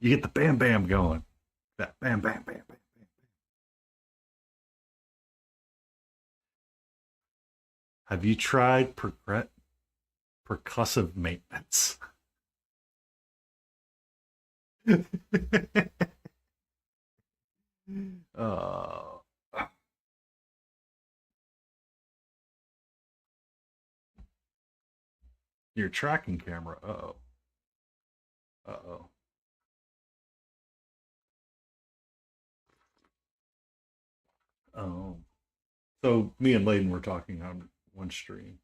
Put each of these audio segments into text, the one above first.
You get the bam bam going. That bam bam bam bam. Have you tried percussive maintenance? uh, your tracking camera. Uh-oh. Uh-oh. Oh. So me and Layden were talking on one stream.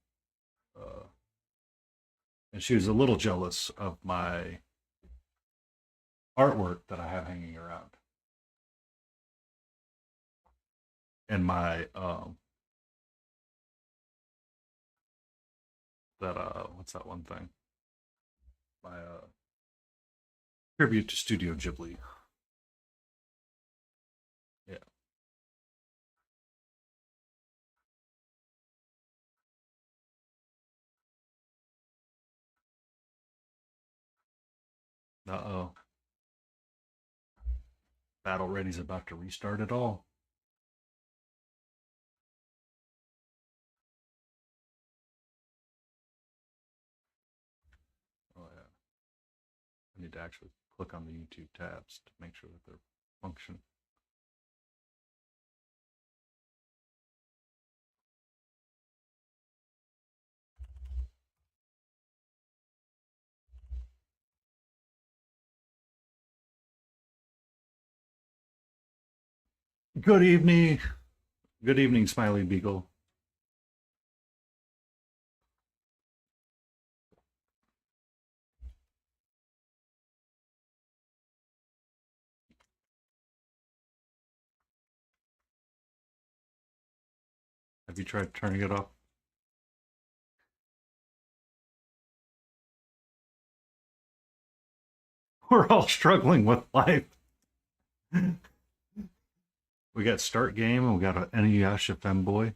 Uh, and she was a little jealous of my artwork that I have hanging around. And my that what's that one thing? My tribute to Studio Ghibli. Yeah. Uh-oh. Battle Ready's about to restart it all. Oh yeah. I need to actually click on the YouTube tabs to make sure that they're functioning. Good evening. Good evening, Smiley Beagle. Have you tried turning it off? We're all struggling with life. We got start game and we got an Inuyasha femboy.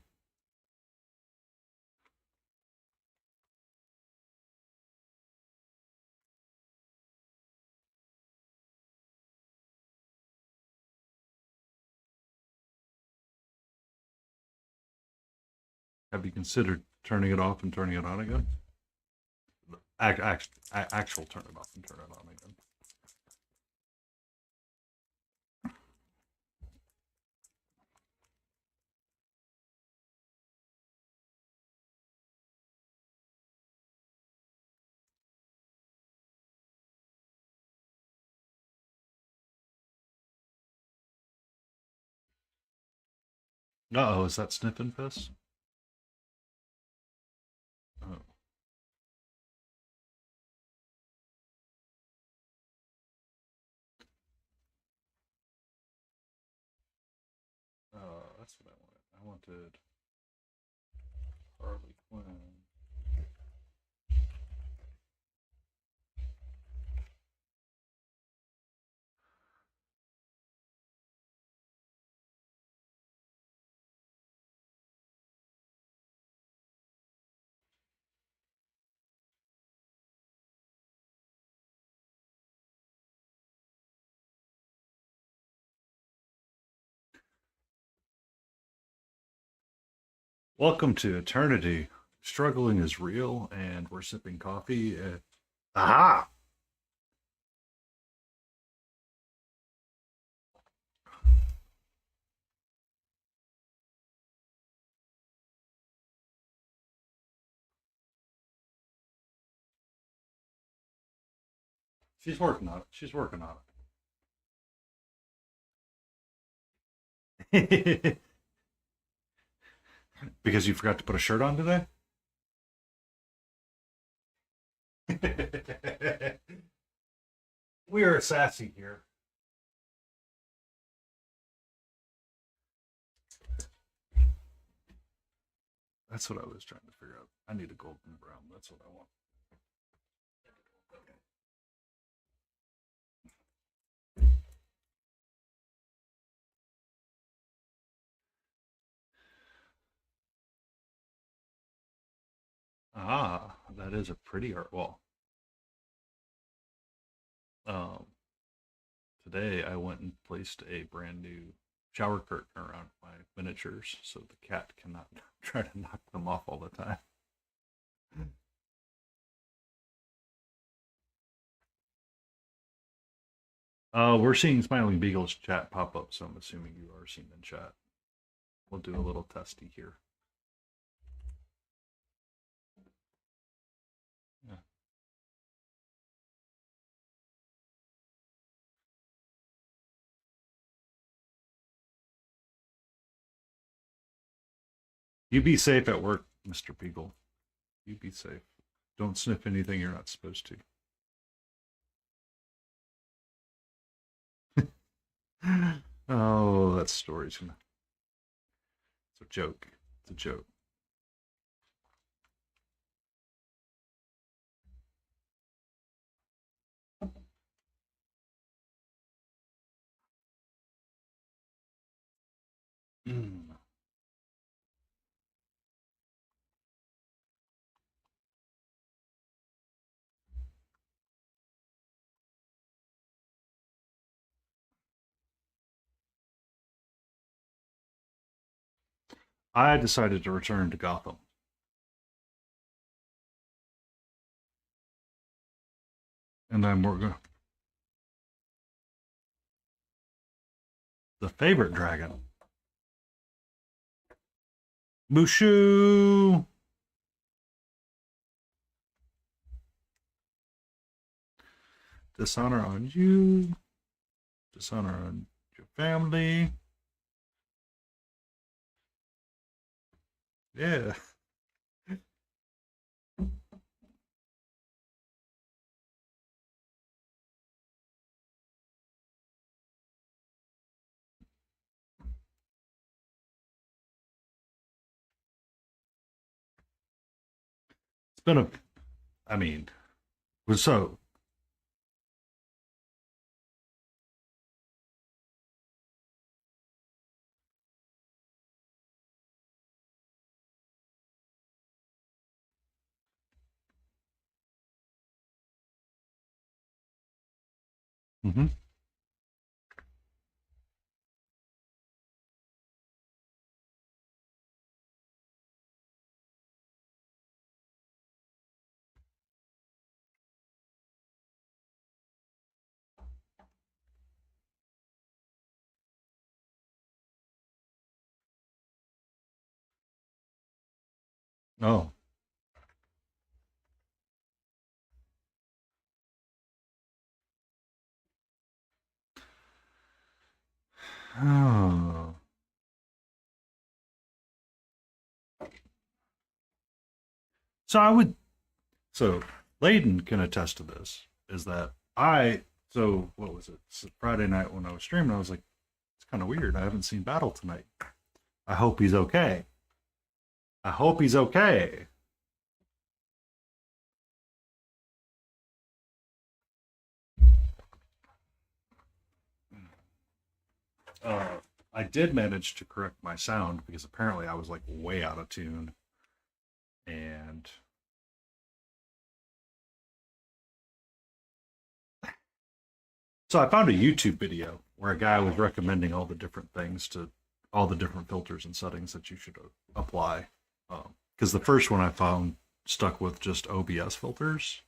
Have you considered turning it off and turning it on again? Actual turn it off and turn it on again. Uh-oh, is that Sniffing Fist? Oh. That's what I wanted. I wanted Harley Quinn. Welcome to Eternity. Struggling is real, and we're sipping coffee. Aha! She's working on it. She's working on it. Because you forgot to put a shirt on today? We are sassy here. That's what I was trying to figure out. I need a golden brown. That's what I want. Ah, that is a pretty art wall. Um, today I went and placed a brand new shower curtain around my miniatures so the cat cannot try to knock them off all the time. We're seeing Smiling Beagle's chat pop up, so I'm assuming you are seeing in chat. We'll do a little testy here. Yeah. You be safe at work, Mr. Beagle. You be safe. Don't sniff anything you're not supposed to. Oh, that story's gonna. It's a joke. It's a joke. Mm. I decided to return to Gotham. And then we're going to. The favorite dragon. Mushu! Dishonor on you. Dishonor on your family. Yeah. It's been a. I mean, so. Mm-hmm. Oh. Oh. So I would. So Layden can attest to this. Is that I? So what was it? Friday night when I was streaming, I was like, it's kind of weird. I haven't seen Battle tonight. I hope he's okay. I hope he's okay. I did manage to correct my sound because apparently I was like way out of tune. And so I found a YouTube video where a guy was recommending all the different things to all the different filters and settings that you should apply. Because the first one I found stuck with just OBS filters.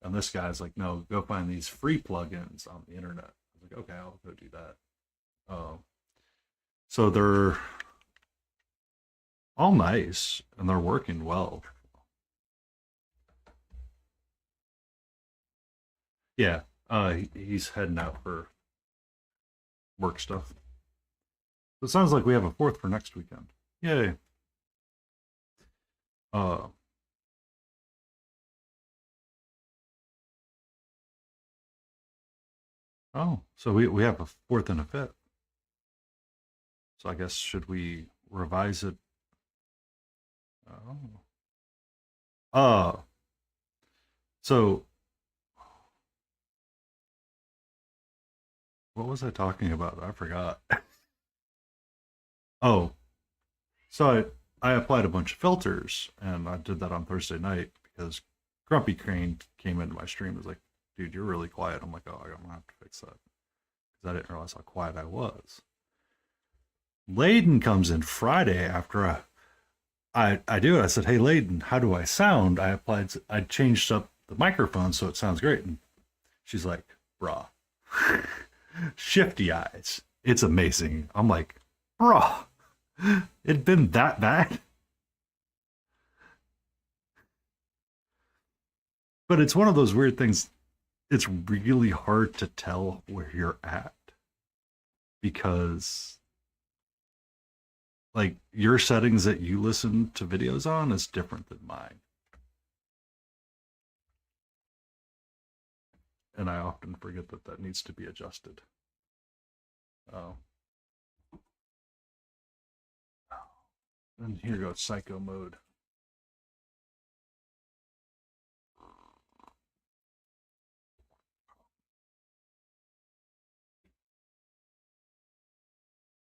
And this guy's like, no, go find these free plugins on the internet. I was like, okay, I'll go do that. So they're all nice and they're working well. Yeah, he's heading out for work stuff. It sounds like we have a fourth for next weekend. Yay. Uh, oh, so we have a fourth and a fifth. So I guess should we revise it? Oh. Uh, so what was I talking about? I forgot. Oh, so I applied a bunch of filters and I did that on Thursday night because Grumpy Crane came into my stream and was like, dude, you're really quiet. I'm like, oh, I'm gonna have to fix that because I didn't realize how quiet I was. Laden comes in Friday after I do it. I said, hey, Laden, how do I sound? I changed up the microphone so it sounds great. And she's like, brah, shifty eyes. It's amazing. I'm like, brah, it'd been that bad. But it's one of those weird things. It's really hard to tell where you're at because like your settings that you listen to videos on is different than mine. And I often forget that that needs to be adjusted. Oh. And here goes psycho mode.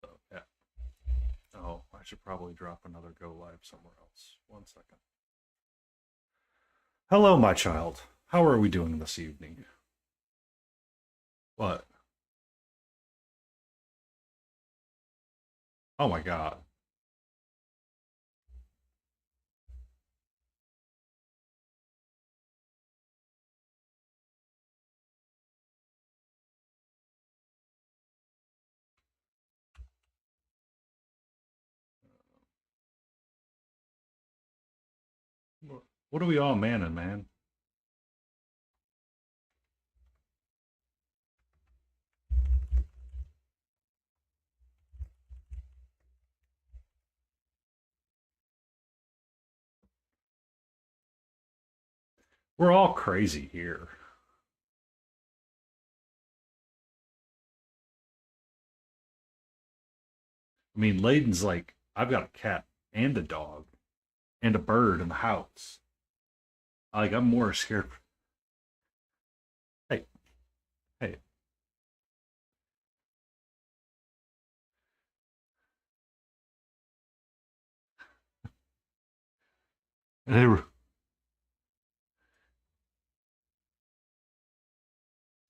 So, yeah. Oh, I should probably drop another go live somewhere else. 1 second. Hello, my child. How are we doing this evening? What? Oh my god. What are we all manning, man? We're all crazy here. I mean, Layden's like, I've got a cat and a dog and a bird in the house. Like, I'm more scared. Hey, hey.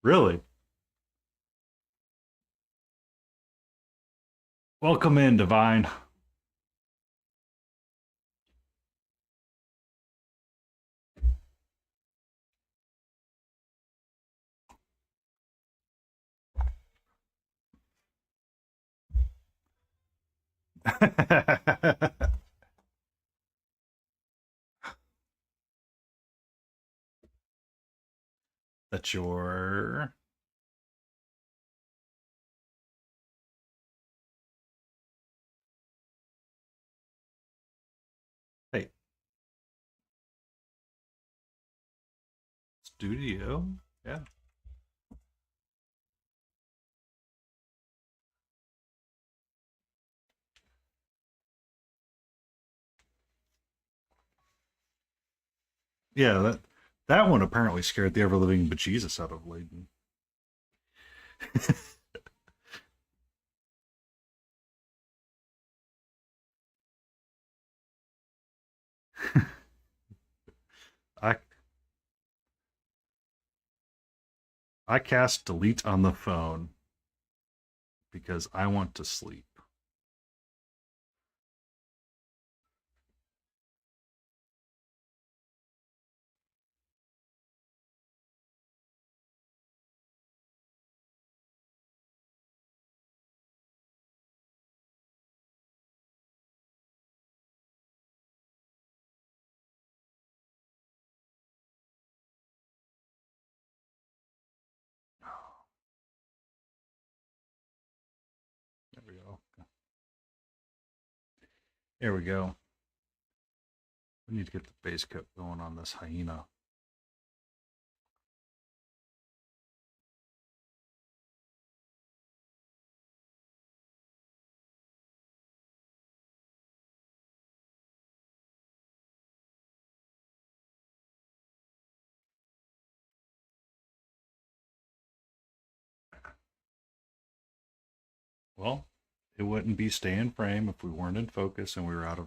Really? Welcome in, Divine. That's your. Hey, studio? Yeah. Yeah, that one apparently scared the ever living bejesus out of Layden. I I cast delete on the phone because I want to sleep. There we go. There we go. We need to get the base coat going on this hyena. Well, it wouldn't be stay in frame if we weren't in focus and we were out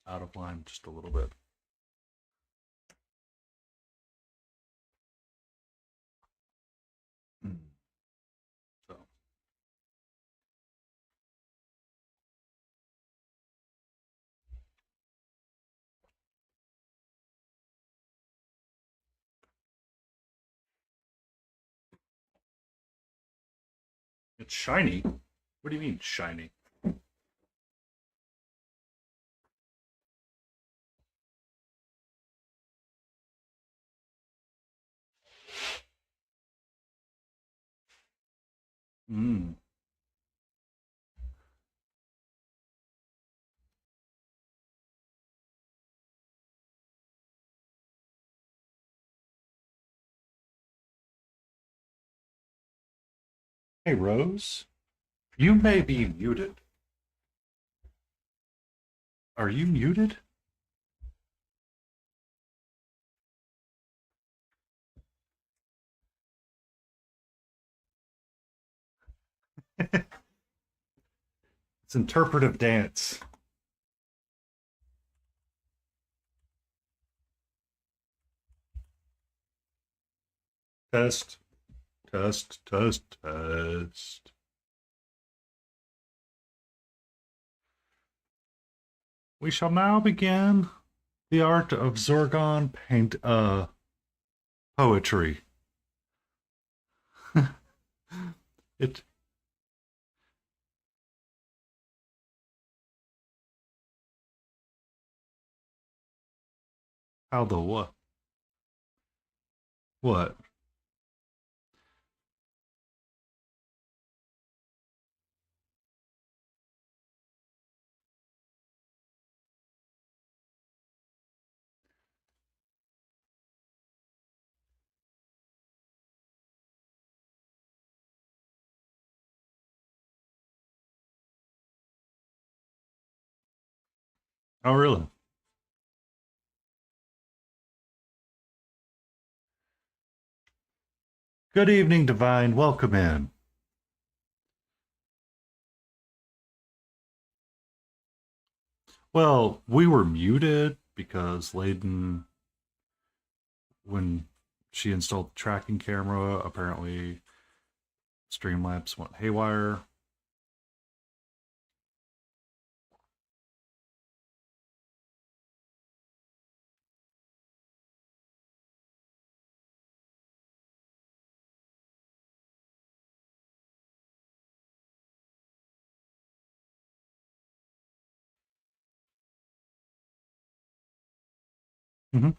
of line just a little bit. It's shiny. What do you mean shiny? Mm. Hey, Rose. You may be muted. Are you muted? It's interpretive dance. Test, test, test, test. We shall now begin the art of Zorgon paint poetry. it how the what? What? Oh really? Good evening, Divine. Welcome in. Well, we were muted because Layden, when she installed the tracking camera, apparently Streamlabs went haywire. Mm-hmm.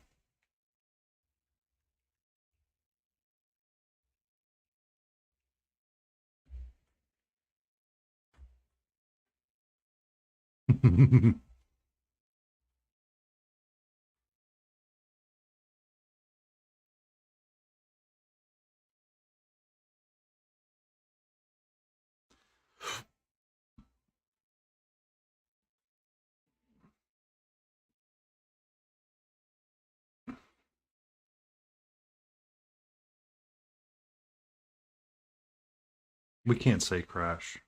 We can't say crash.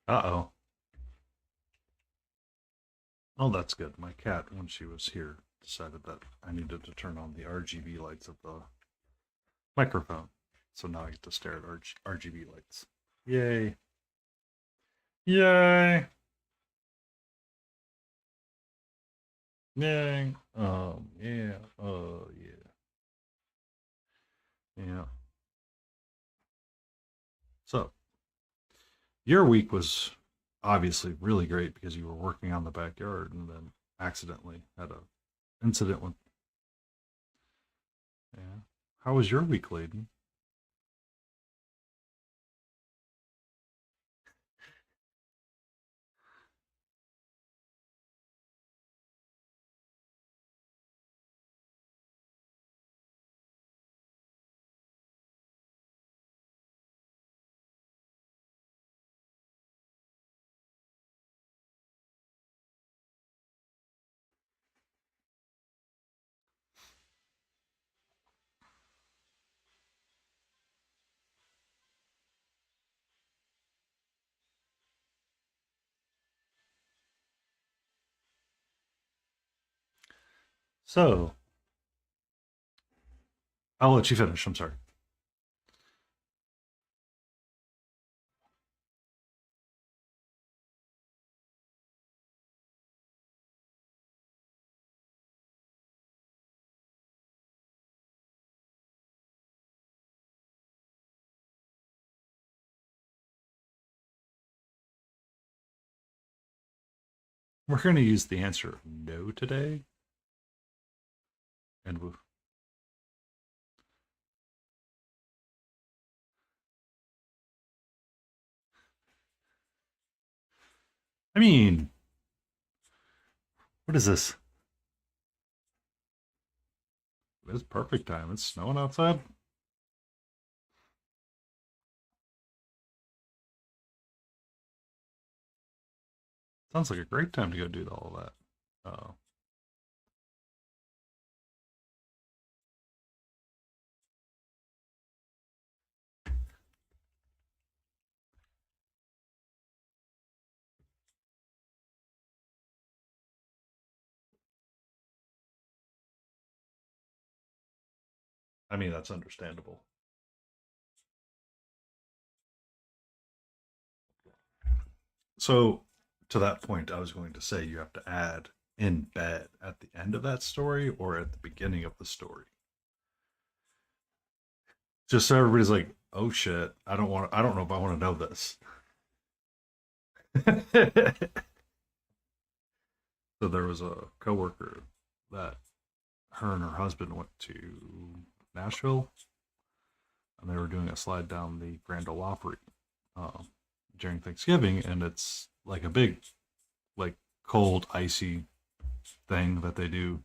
Uh-oh. Oh, that's good. My cat, when she was here, decided that I needed to turn on the RGB lights of the microphone. So now I get to stare at RGB lights. Yay. Yay. Yay. Yeah. Oh, yeah. Yeah. So, your week was obviously really great because you were working on the backyard and then accidentally had a incident with. Yeah. How was your week, Layden? So I'll let you finish. I'm sorry. We're going to use the answer no today, and I mean, what is this? It's perfect time. It's snowing outside. Sounds like a great time to go do all of that. Oh, I mean, that's understandable. So, to that point, I was going to say you have to add in bed at the end of that story or at the beginning of the story. Just so everybody's like, oh shit, I don't know if I want to know this. So there was a coworker that her and her husband went to Nashville and they were doing a slide down the Grand Ole Opry um, during Thanksgiving, and it's like a big, like cold, icy thing that they do.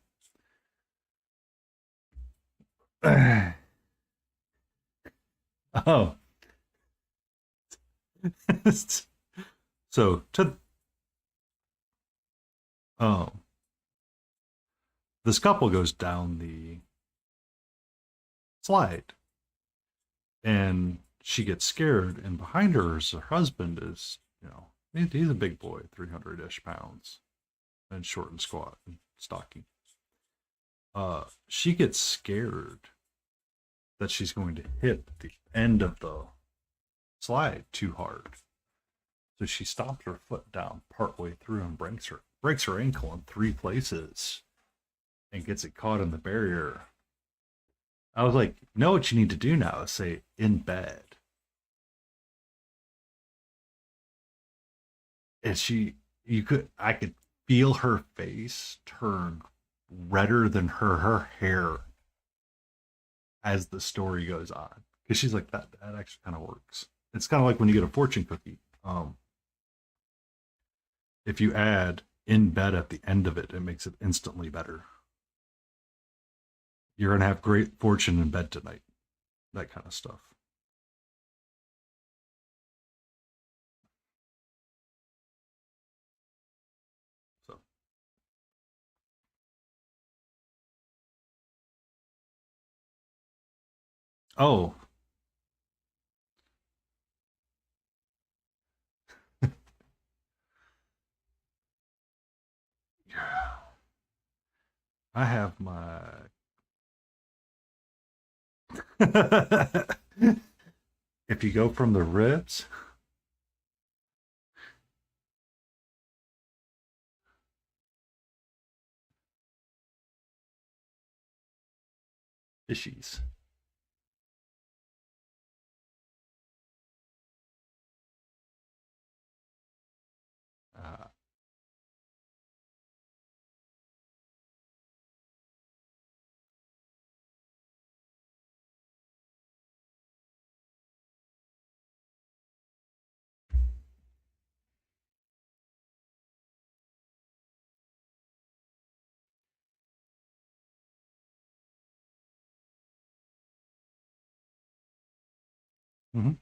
Oh, so to um, this couple goes down the slide, and she gets scared, and behind her is her husband. Is he's a big boy, 300-ish pounds, and short and squat and stocky. She gets scared that she's going to hit the end of the slide too hard. So she stops her foot down partway through and breaks her ankle in 3 places and gets it caught in the barrier. I was like, know what you need to do now is say in bed. And I could feel her face turn redder than her hair as the story goes on. Because she's like, that actually kind of works. It's kind of like when you get a fortune cookie. If you add in bed at the end of it, it makes it instantly better. You're gonna have great fortune in bed tonight. That kind of stuff. So, oh, yeah. I have my. If you go from the ribs, fishies. Uh, mhm.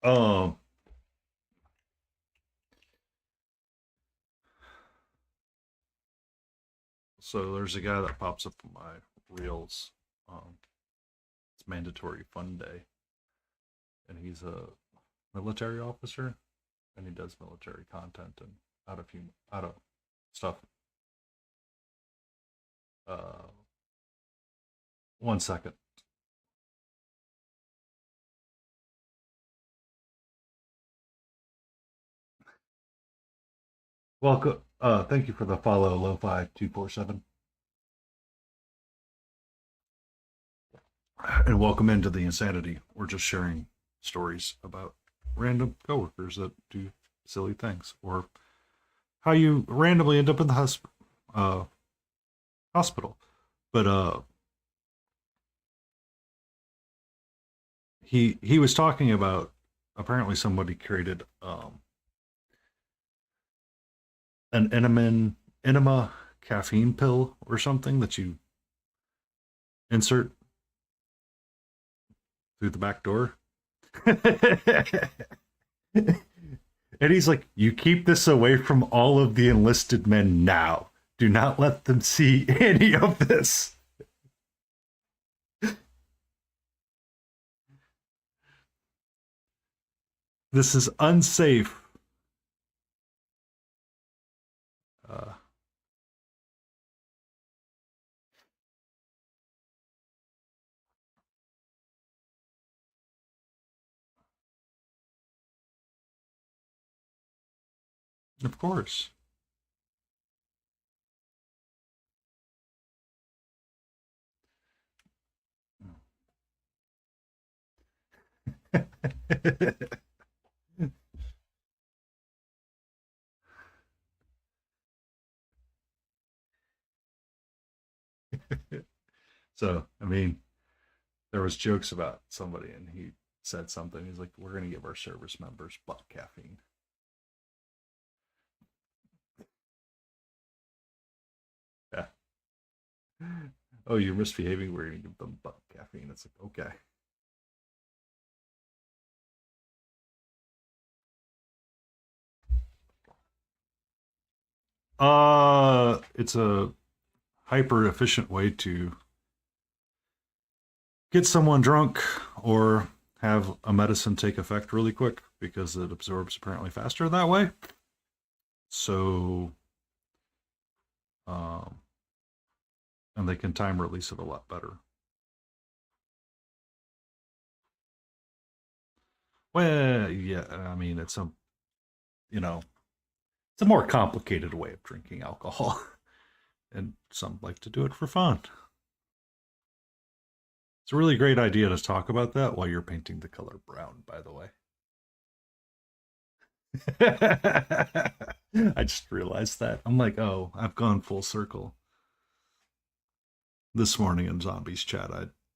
Um, so there's a guy that pops up in my reels. Um, it's mandatory fun day, and he's a military officer, and he does military content and out of stuff. Uh, 1 second. Welcome. Thank you for the follow, Lo5247, and welcome into the insanity. We're just sharing stories about random coworkers that do silly things, or how you randomly end up in the uh, hospital. But he was talking about, apparently somebody created an enema caffeine pill or something that you insert through the back door. And he's like, you keep this away from all of the enlisted men now. Do not let them see any of this. This is unsafe. Uh, of course. So, I mean, there was jokes about somebody, and he said something. He's like, "We're going to give our service members butt caffeine." Yeah. Oh, you're misbehaving. We're going to give them butt caffeine. It's like, okay. It's a hyper efficient way to get someone drunk or have a medicine take effect really quick because it absorbs apparently faster that way. So, um, and they can time release it a lot better. Well, yeah, I mean, you know, it's a more complicated way of drinking alcohol, and some like to do it for fun. It's a really great idea to talk about that while you're painting the color brown, by the way. I just realized that. I'm like, oh, I've gone full circle. This morning in Zombies chat,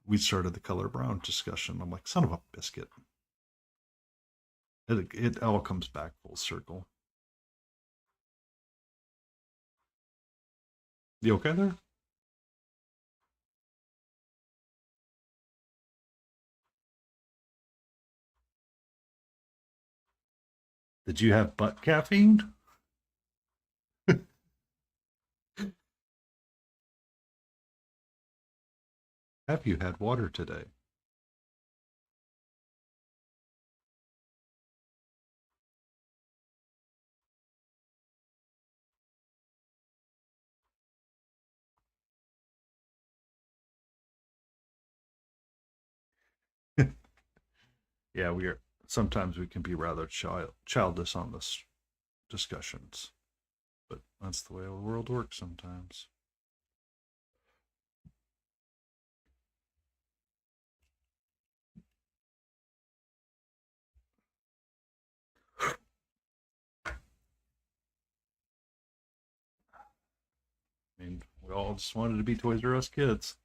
we started the color brown discussion. I'm like, son of a biscuit. It all comes back full circle. You okay there? Did you have butt caffeine? Have you had water today? Yeah, we are. Sometimes we can be rather childish on this discussions, but that's the way the world works sometimes. I mean, we all just wanted to be Toys R Us kids.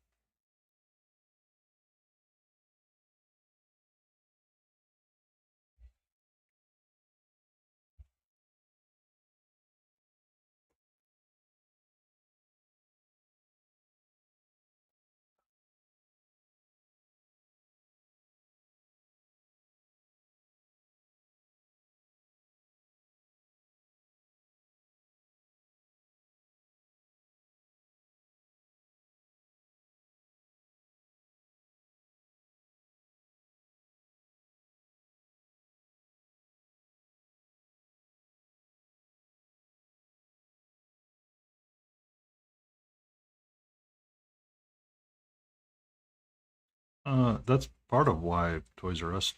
That's part of why Toys R Us.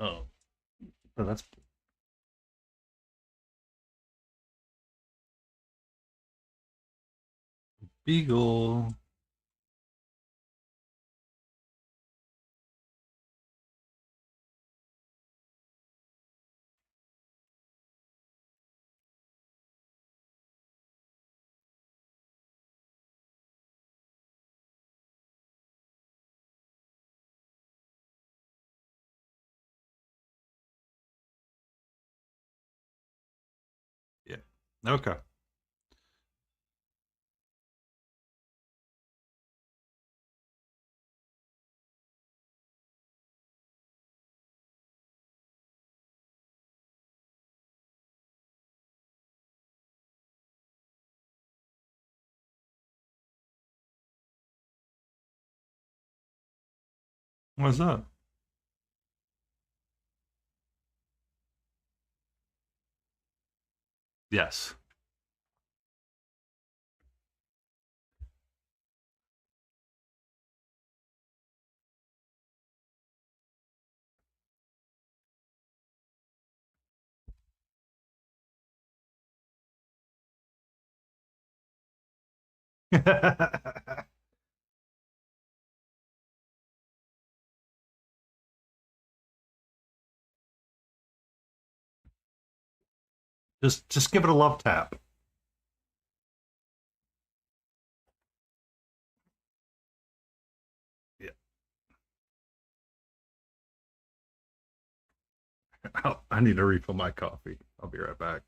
Oh, oh, that's Beagle. Yeah. Okay. What's that? Yes. Just give it a love tap. Yeah. I need to refill my coffee. I'll be right back.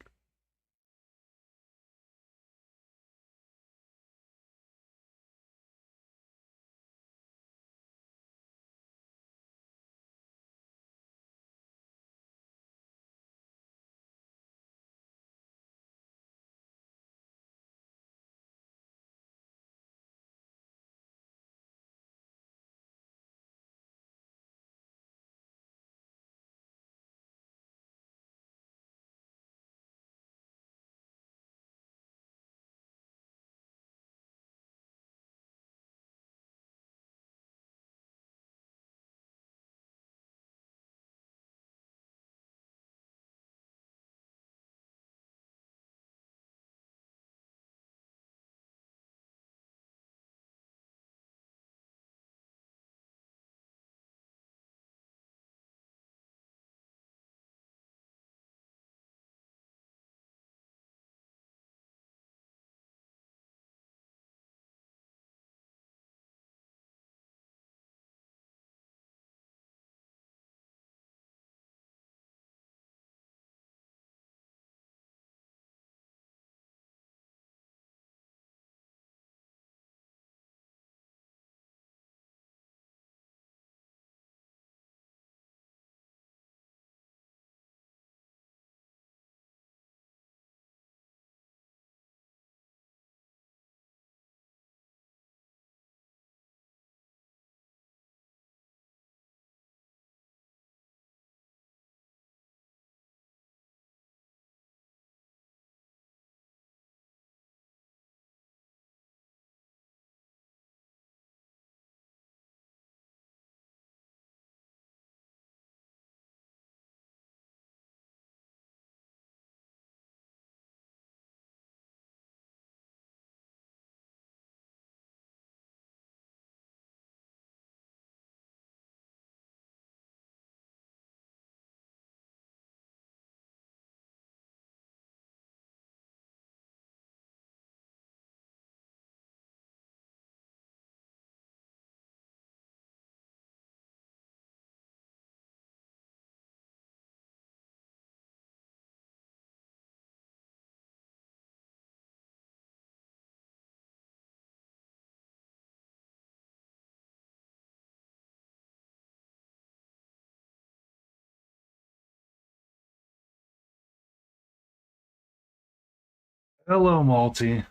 Hello, Malty.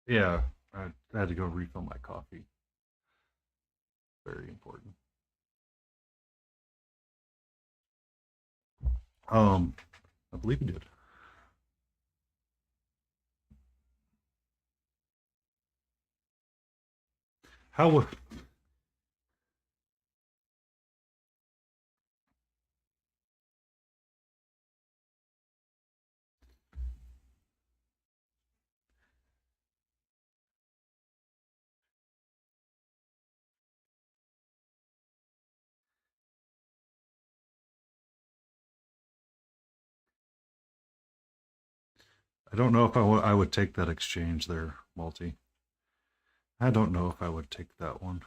Yeah, I had to go refill my coffee. Very important. Um, I believe he did. How? I don't know if I would take that exchange there, Malty. I don't know if I would take that one.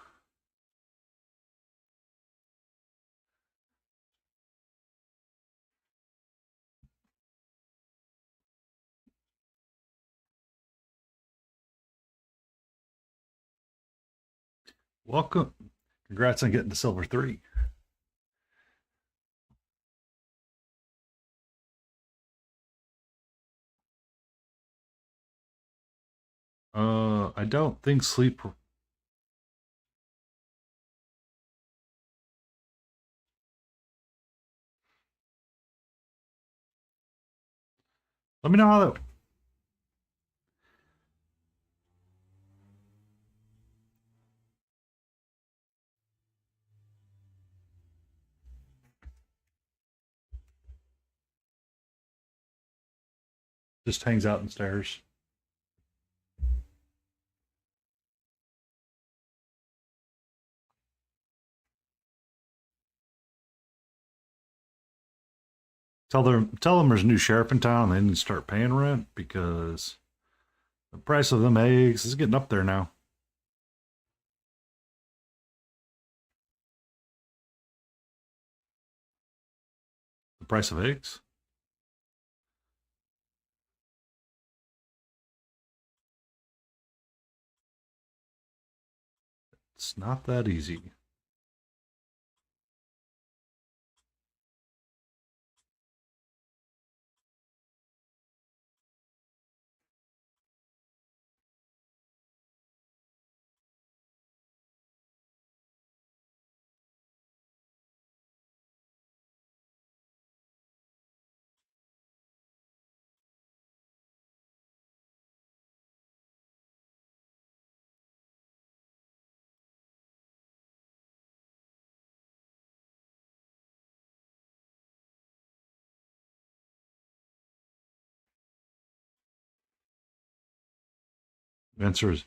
Welcome. Congrats on getting to silver 3. I don't think sleep. Let me know how that. Just hangs out and stares. Tell them there's a new sheriff in town and they need to start paying rent because the price of them eggs is getting up there now. The price of eggs? It's not that easy. The answer is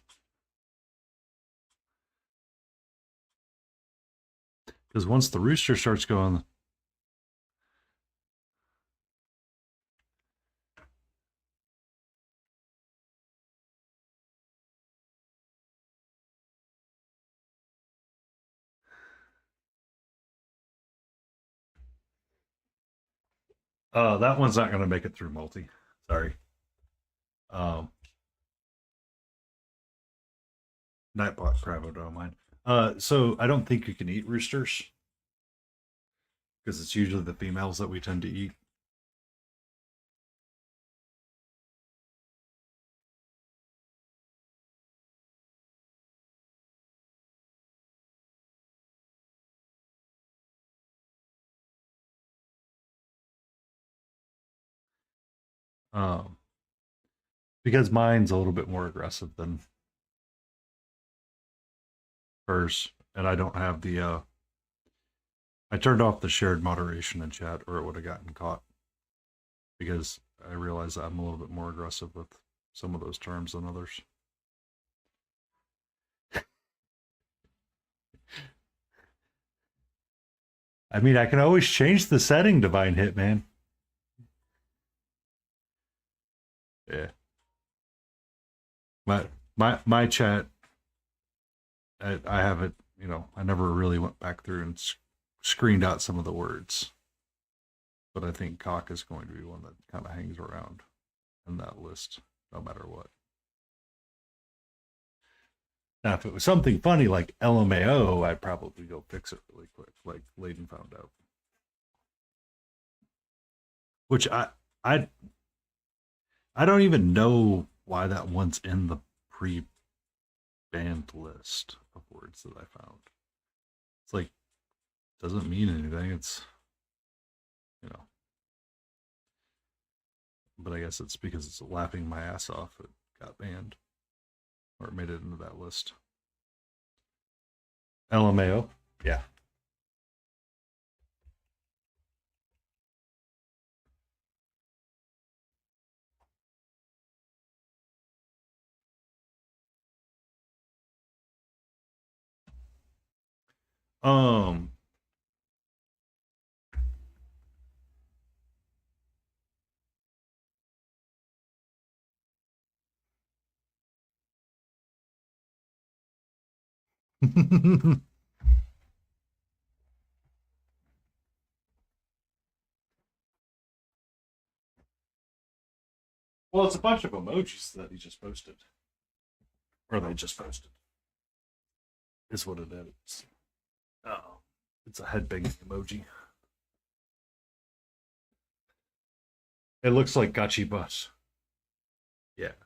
because once the rooster starts going, that one's not going to make it through multi. Sorry. Nightbot Cravo, don't mind. So I don't think you can eat roosters because it's usually the females that we tend to eat. Um, because mine's a little bit more aggressive than hers, and I don't have the. I turned off the shared moderation in chat, or it would have gotten caught. Because I realize I'm a little bit more aggressive with some of those terms than others. I mean, I can always change the setting, Divine Hitman. Yeah. My chat, I have it, I never really went back through and screened out some of the words. But I think cock is going to be one that kind of hangs around in that list, no matter what. Now, if it was something funny like LMAO, I'd probably go fix it really quick, like Laden found out. which I I don't even know why that one's in the pre-banned list of words that I found. It's like doesn't mean anything. It's you know, but I guess it's because it's laughing my ass off. It got banned or it made it into that list. LMAO, yeah. Um, well, it's a bunch of emojis that he just posted, or they just posted. Is what it is. Oh, it's a headbanging emoji. It looks like Gachi Bus. Yeah.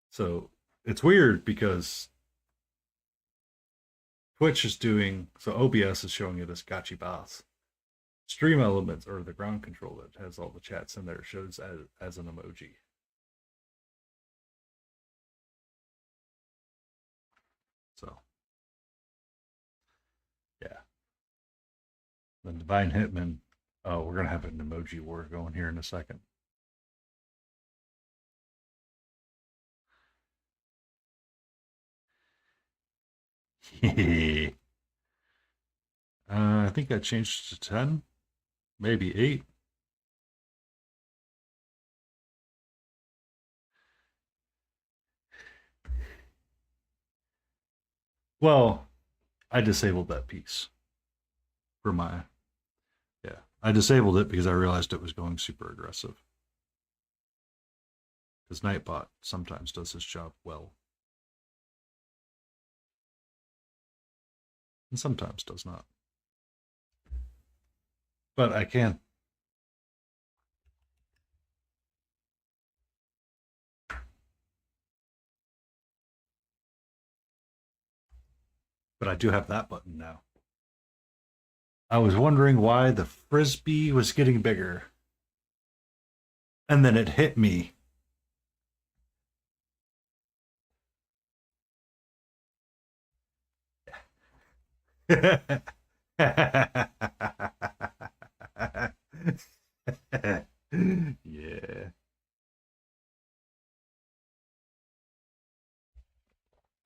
So it's weird because Twitch is doing so OBS is showing it as Gachi Bus. Stream Elements or the ground control that has all the chats in there shows as an emoji. So yeah. Then Divine Hitman. Oh, we're gonna have an emoji war going here in a second. I think I changed to 10, maybe 8. Well, I disabled that piece for my, yeah. I disabled it because I realized it was going super aggressive. Because Nightbot sometimes does his job well. And sometimes does not. But I can. But I do have that button now. I was wondering why the frisbee was getting bigger. And then it hit me. Yeah.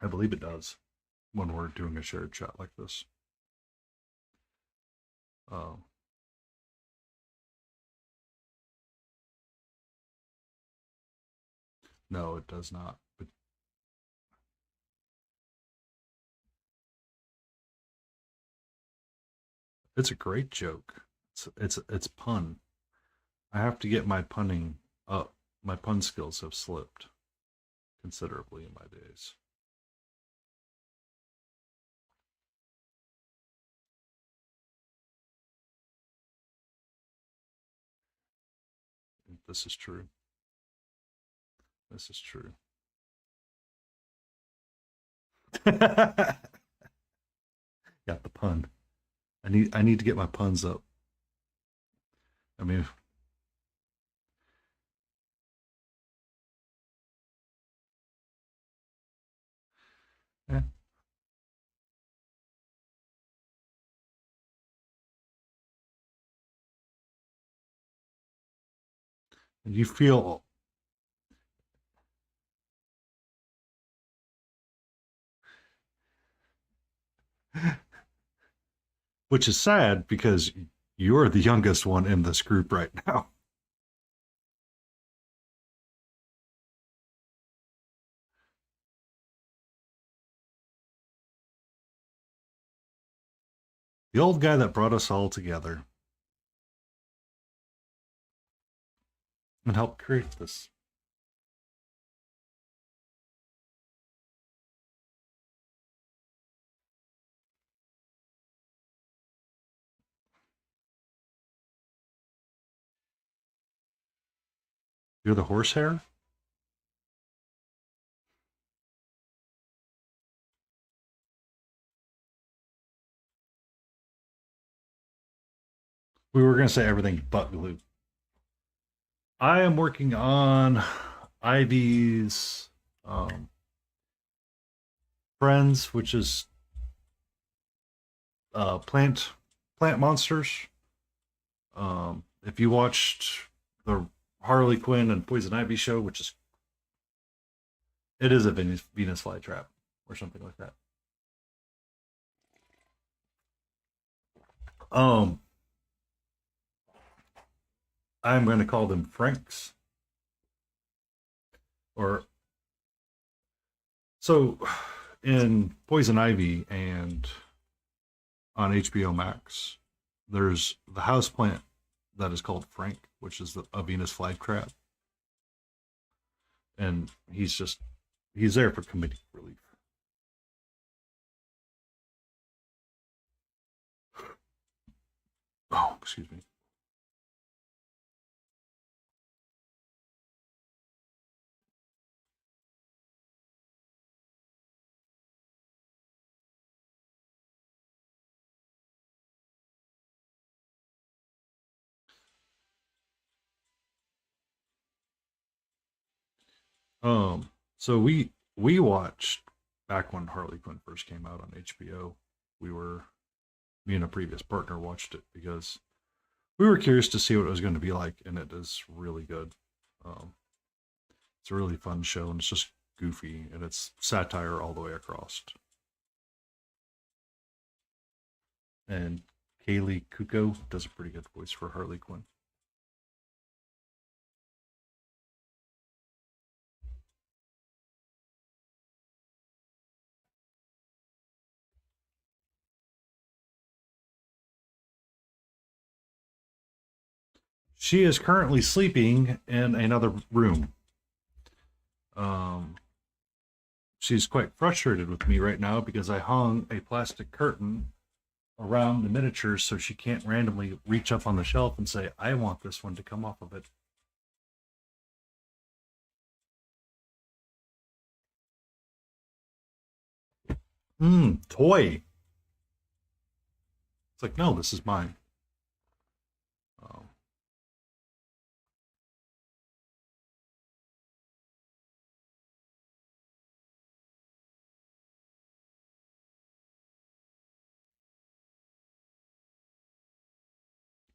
I believe it does when we're doing a shared chat like this. Um, no, it does not. But it's a great joke. It's pun. I have to get my punning up. My pun skills have slipped considerably in my days. This is true. This is true. Got the pun. I need to get my puns up. I mean, yeah. And you feel, which is sad because you're the youngest one in this group right now. The old guy that brought us all together and helped create this. You're the horsehair? We were going to say everything but glue. I am working on Ivy's Friends, which is plant monsters. If you watched the Harley Quinn and Poison Ivy show, which is it is a Venus flytrap or something like that. I'm going to call them Franks. Or so in Poison Ivy and on HBO Max, there's the house plant that is called Frank, which is a Venus flytrap, and he's there for comedic relief. Oh, excuse me. So we watched back when Harley Quinn first came out on HBO. We were Me and a previous partner watched it because we were curious to see what it was going to be like, and it is really good. It's a really fun show, and it's just goofy, and it's satire all the way across. And Kaylee Kuko does a pretty good voice for Harley Quinn. She is currently sleeping in another room. She's quite frustrated with me right now because I hung a plastic curtain around the miniatures so she can't randomly reach up on the shelf and say, I want this one to come off of it. Toy. It's like, no, this is mine. Um,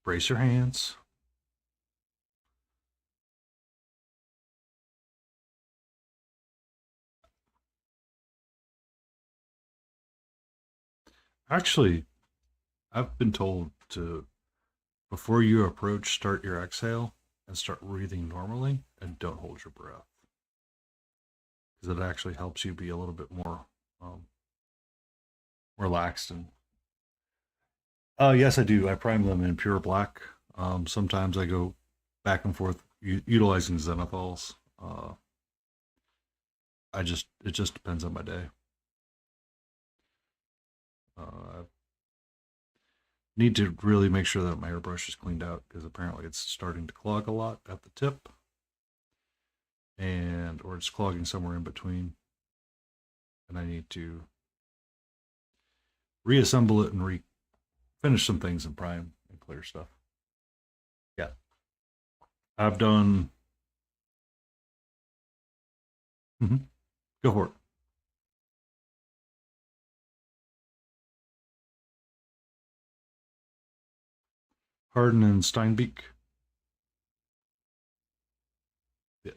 brace your hands. Actually, I've been told to, before you approach, start your exhale and start breathing normally and don't hold your breath. Because it actually helps you be a little bit more relaxed. And yes, I do. I prime them in pure black. Sometimes I go back and forth utilizing zenithols. It just depends on my day. I need to really make sure that my airbrush is cleaned out because apparently it's starting to clog a lot at the tip, or it's clogging somewhere in between, and I need to reassemble it and finish some things and prime and clear stuff. Yeah, I've done. Go for it. Harden and Steinbeck. Yeah.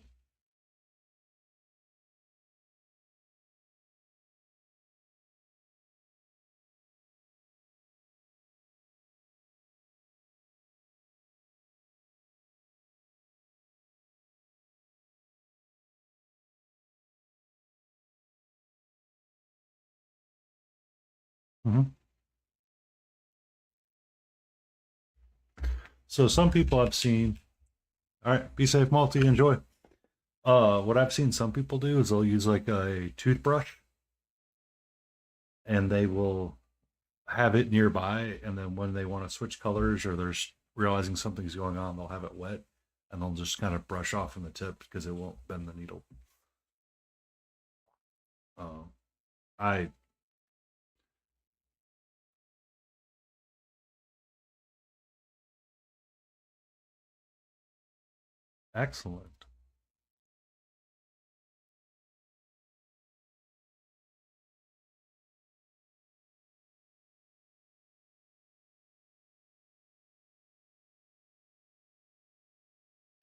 Mm-hmm. So some people I've seen. All right, be safe, multi, enjoy. What I've seen some people do is they'll use like a toothbrush, and they will have it nearby, and then when they want to switch colors or they're realizing something's going on, they'll have it wet, and they'll just kind of brush off in the tip because it won't bend the needle. Um, I excellent.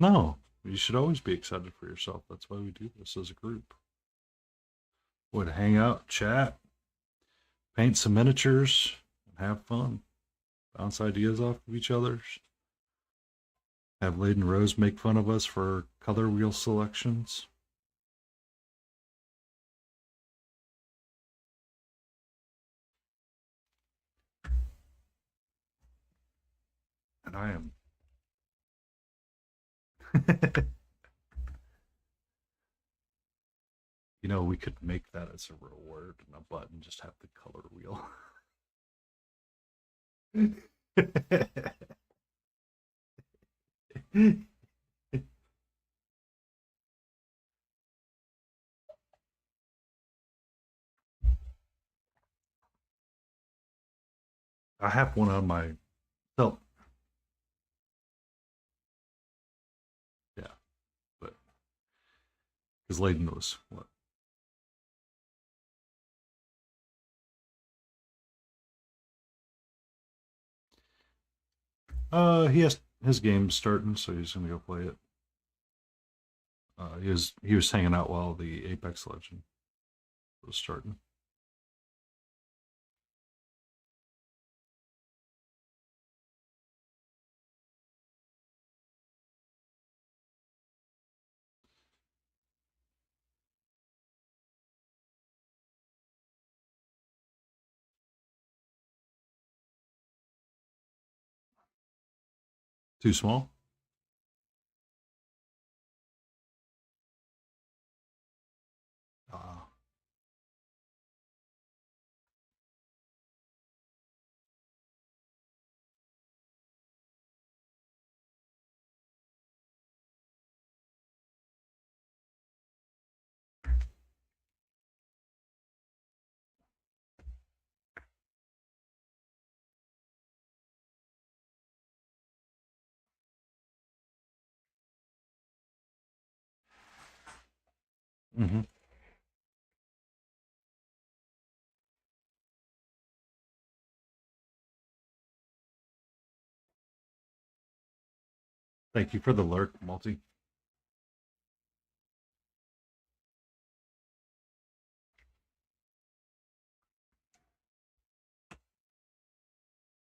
No, you should always be excited for yourself. That's why we do this as a group. Would hang out, chat, paint some miniatures, and have fun. Bounce ideas off of each other's. Have LadenRose make fun of us for color wheel selections. And I am. You know, we could make that as a reward and a button, just have the color wheel. I have one on my belt. Yeah, but because Layden knows what. He has his game starting, so he's gonna go play it. He was hanging out while the Apex Legend was starting. Too small? Uh, mm-hmm. Thank you for the lurk, Multi.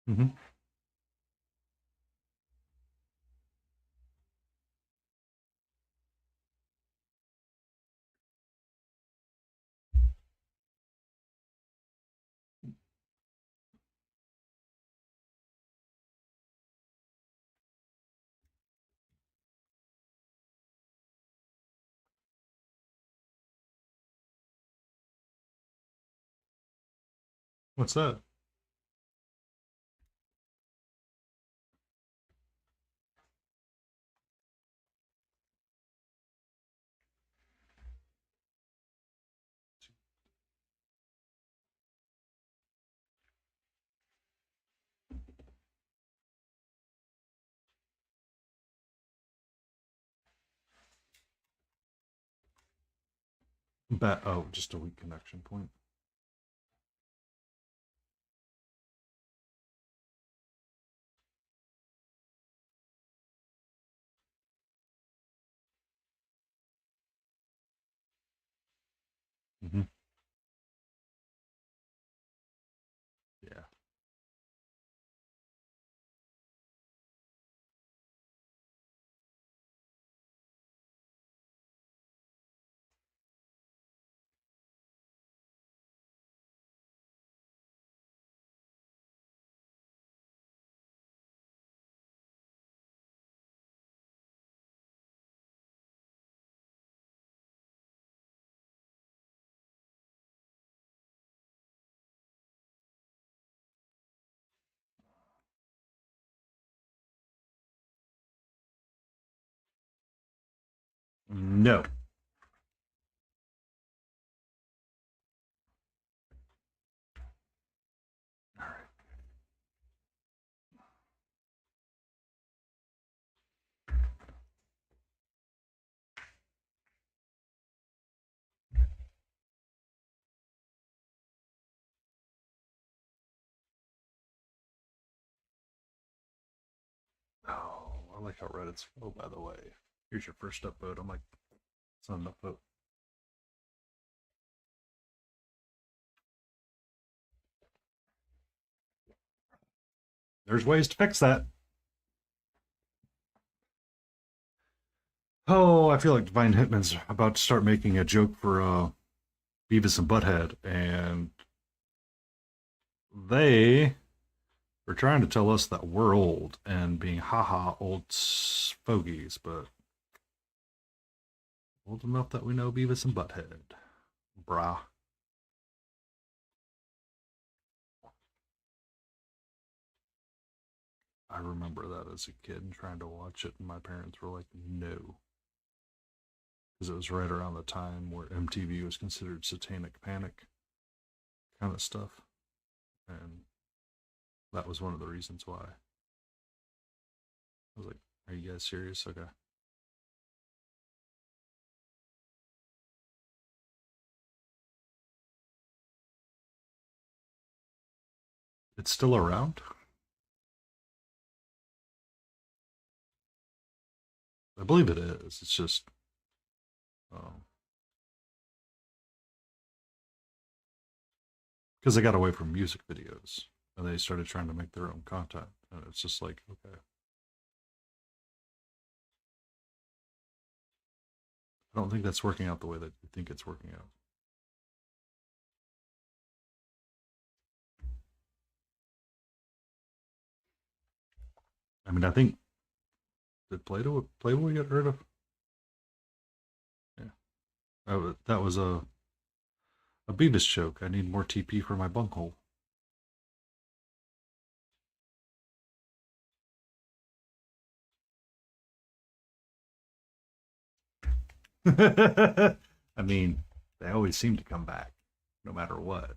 Mm-hmm. What's that? Oh, just a weak connection point. Mm-hmm. Yeah. No. All right. Oh, I like how red it's. Oh, by the way, here's your first upvote. I'm like, it's not enough vote. There's ways to fix that. Oh, I feel like Divine Hitman's about to start making a joke for Beavis and Butthead, and they were trying to tell us that we're old and being haha old fogies, but old enough that we know Beavis and Butthead. Brah. I remember that as a kid and trying to watch it, and my parents were like, no. Because it was right around the time where MTV was considered satanic panic kind of stuff. And that was one of the reasons why. I was like, are you guys serious? Okay. It's still around? I believe it is. It's just, because they got away from music videos and they started trying to make their own content. And it's just like, okay. I don't think that's working out the way that you think it's working out. I mean, I think, did Playboy get rid of? Yeah. That was a Beavis joke. I need more TP for my bunghole. I mean, they always seem to come back, no matter what.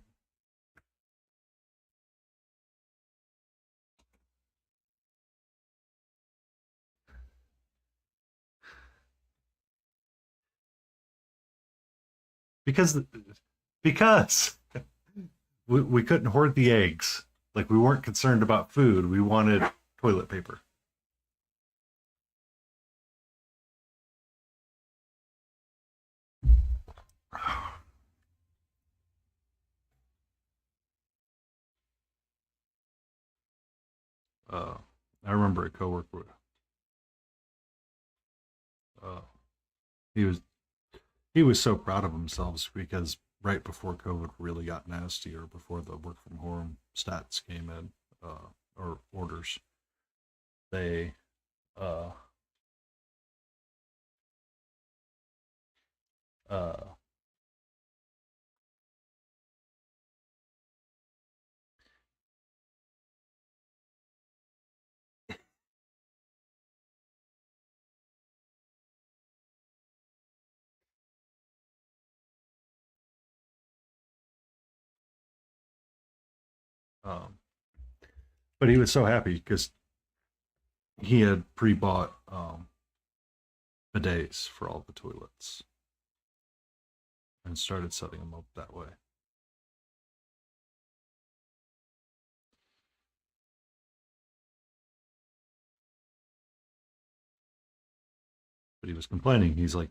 Because because we couldn't hoard the eggs. Like we weren't concerned about food. We wanted toilet paper. Uh, I remember a coworker. Uh, he was he was so proud of himself because right before COVID really got nasty, or before the work from home stats came in, or orders, they uh, uh, um, but he was so happy because he had pre-bought bidets for all the toilets and started setting them up that way. But he was complaining. He's like,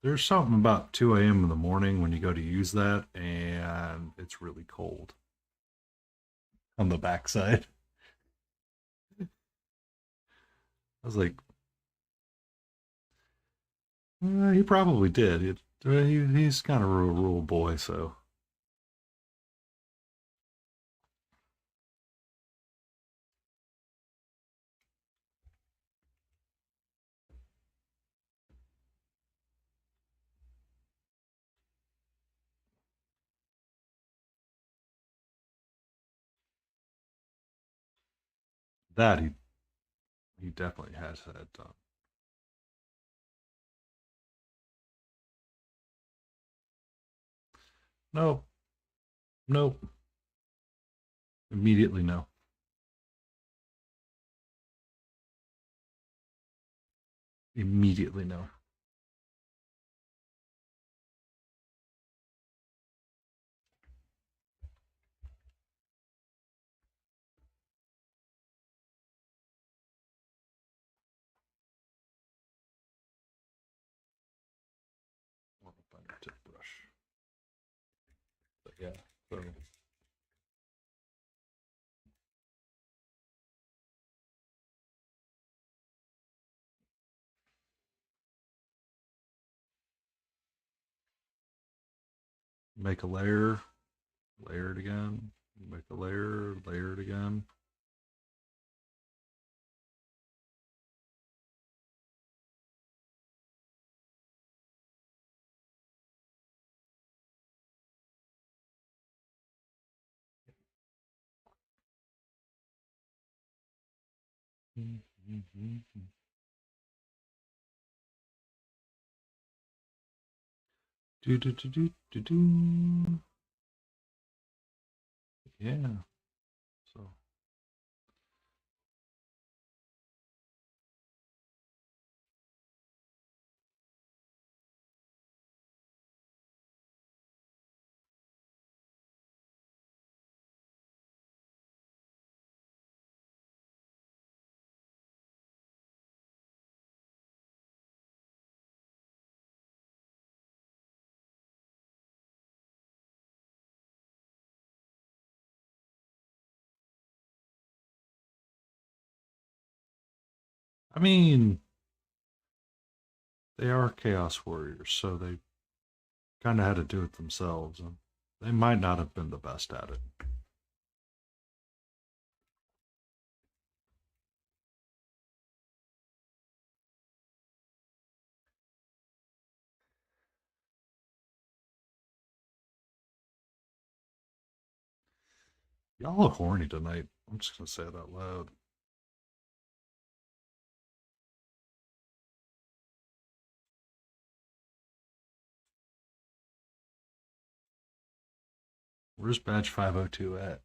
there's something about 2 a.m. in the morning when you go to use that, and it's really cold on the backside. I was like, he probably did. He's kind of a rural boy, so that he definitely has had done. No. Nope. Immediately no. Immediately no. I'll find a tip brush. But yeah, so make a layer, layer it again, make a layer, layer it again. Do do do do do do. Yeah. So I mean, they are Chaos Warriors, so they kind of had to do it themselves, and they might not have been the best at it. Y'all look horny tonight. I'm just gonna say it out loud. Where's badge 502 at?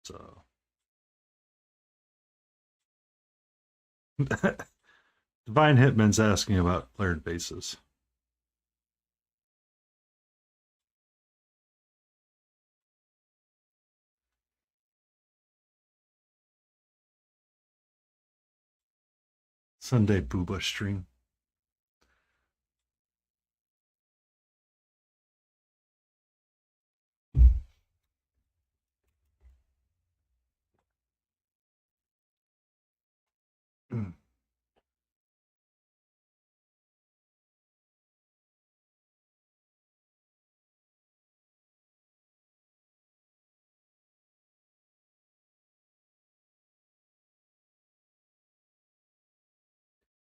So Divine Hitman's asking about layered bases. Sunday Booba stream.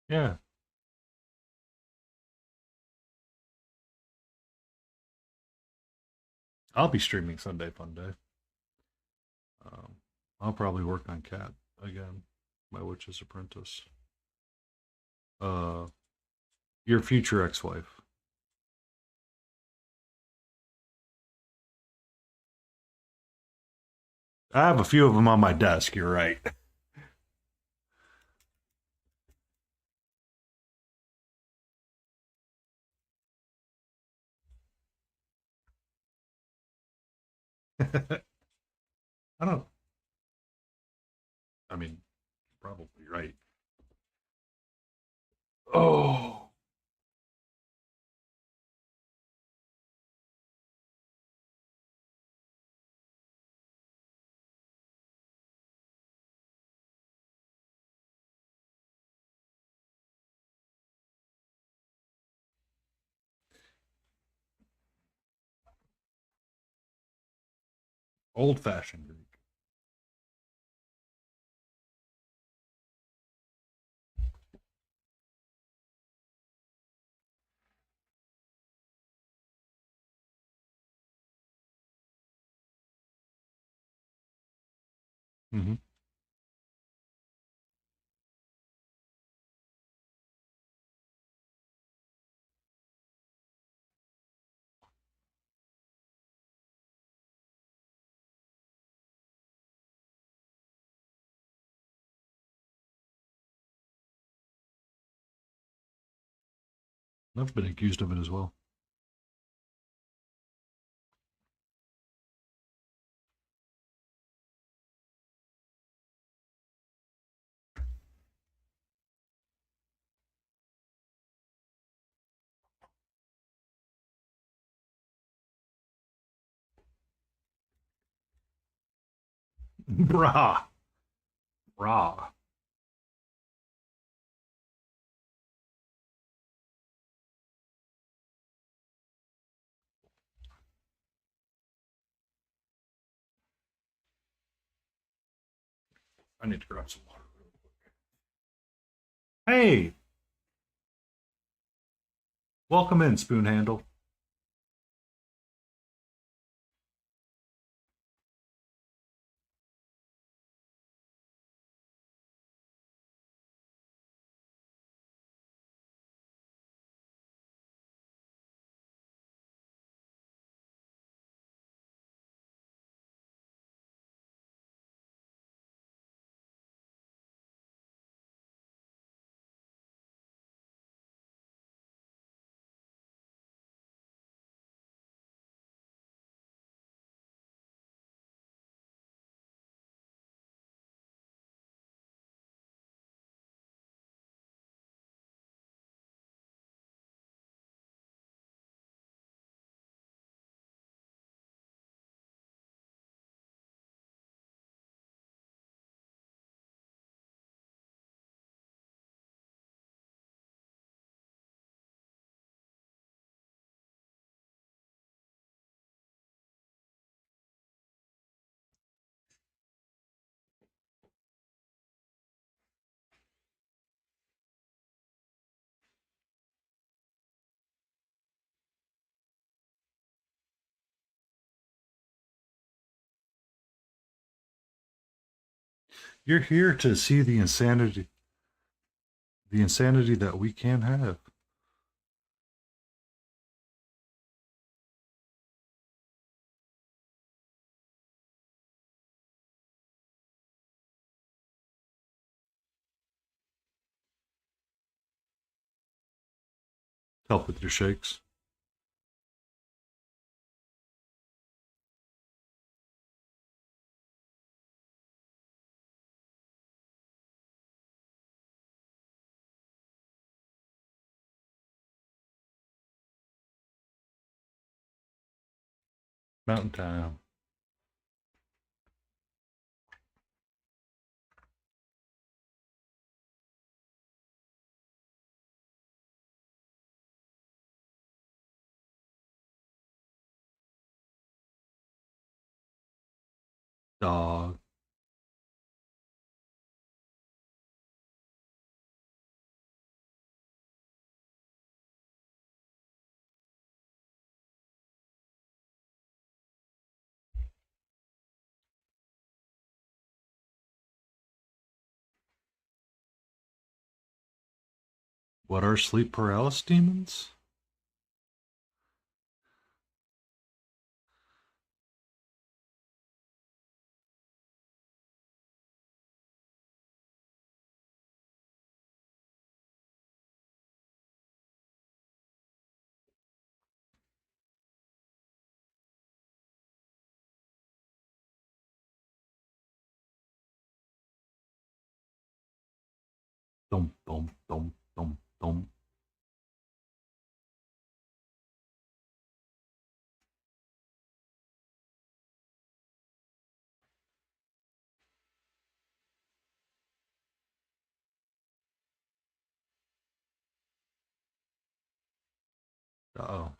Yeah, I'll be streaming Sunday Fun Day. I'll probably work on Cat again, my witch's apprentice. Uh, your future ex-wife. I have a few of them on my desk. You're right. I don't. I mean, probably right. Oh, old-fashioned Greek. Mm-hmm. I've been accused of it as well. Brah. Brah. I need to grab some water real quick. Hey, welcome in, Spoon Handle. You're here to see the insanity that we can have. Help with your shakes. Mountain time. Dog. What are sleep paralysis demons? Dum, dum, dum, dum, dum. Uh-oh.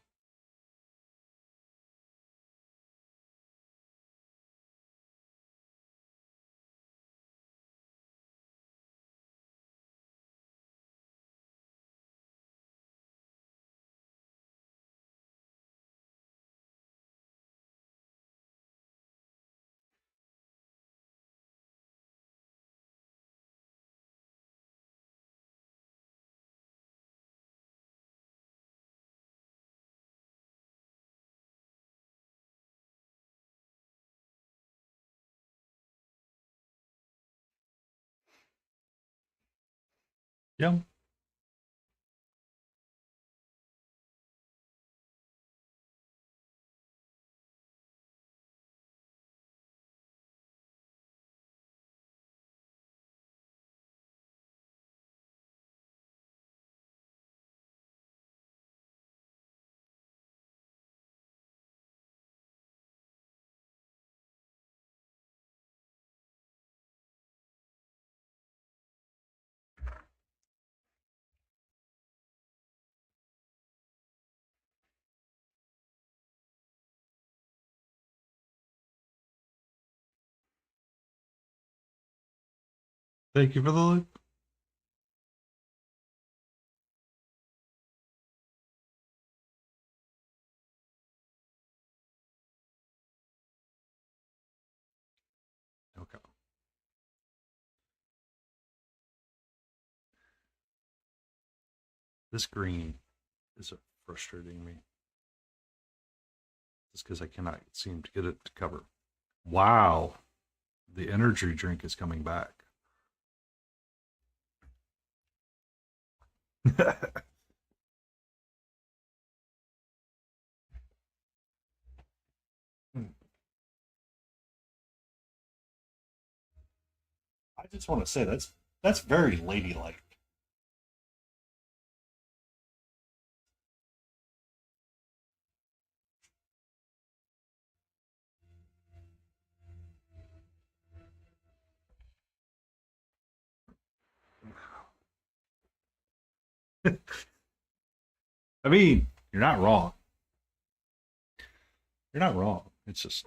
Yeah. Thank you for the loop. Okay. This green is frustrating me. Just because I cannot seem to get it to cover. Wow. The energy drink is coming back. I just want to say that's very ladylike. I mean, you're not wrong. You're not wrong. It's just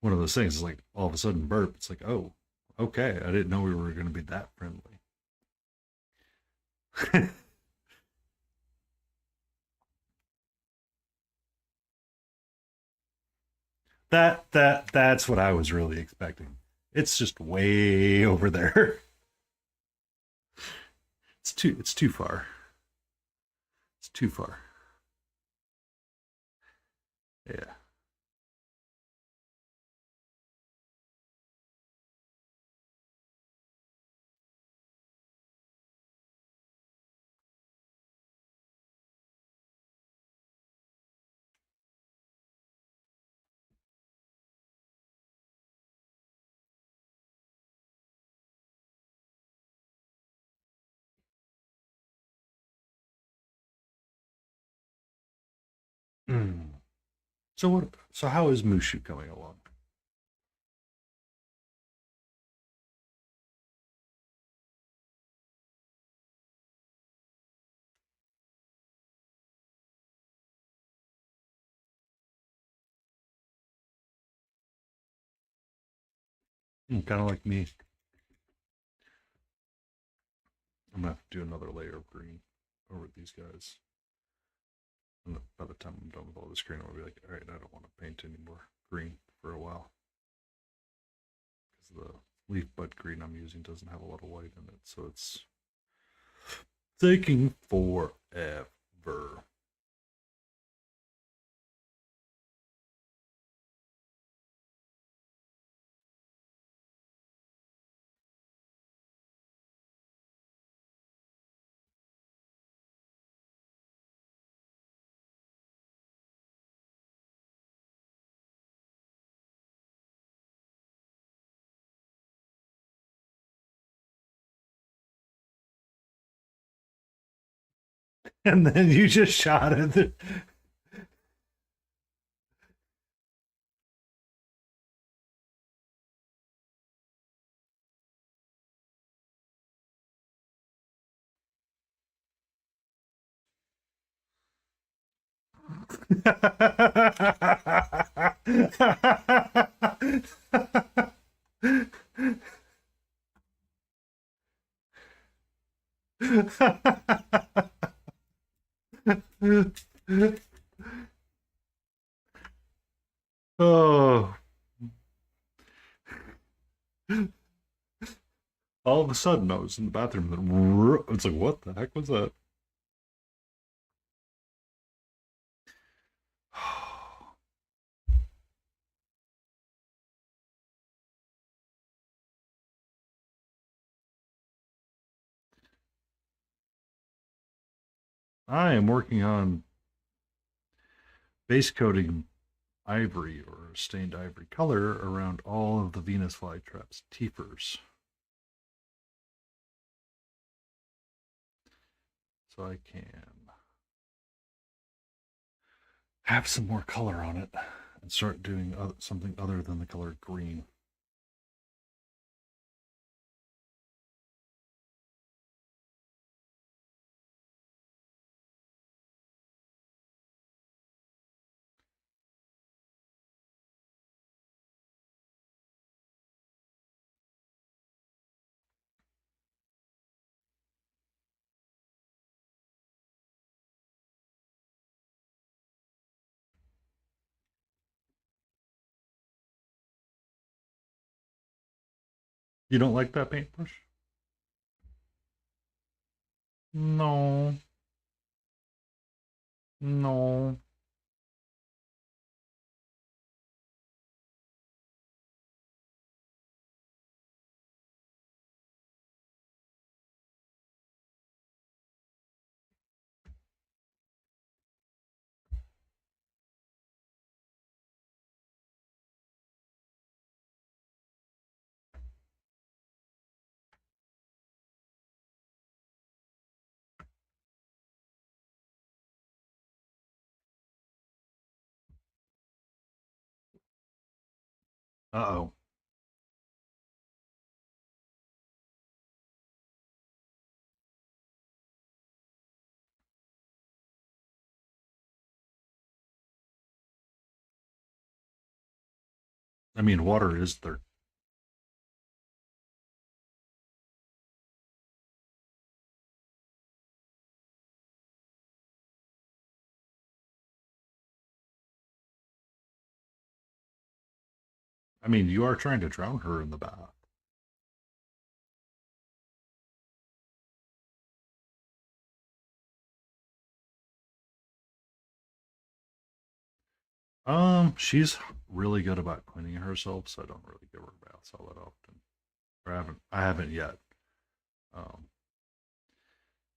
one of those things. It's like all of a sudden burp. It's like, oh, okay. I didn't know we were going to be that friendly. That's what I was really expecting. It's just way over there. It's too far. It's too far. Yeah. Mm. So what? So how is Mushu coming along? Kind of like me. I'm gonna have to do another layer of green over these guys. And by the time I'm done with all this green, I'll be like, all right, I don't want to paint any more green for a while because the leaf bud green I'm using doesn't have a lot of white in it, so it's taking forever. And then you just shot it. Oh, all of a sudden I was in the bathroom. And it's like, what the heck was that? I am working on base coating ivory or stained ivory color around all of the Venus flytraps teepers. So I can have some more color on it and start doing something other than the color green. You don't like that paintbrush? No, no. Uh-oh. I mean, water is there. I mean, you are trying to drown her in the bath. She's really good about cleaning herself, so I don't really give her baths all that often. Or I haven't yet. Um,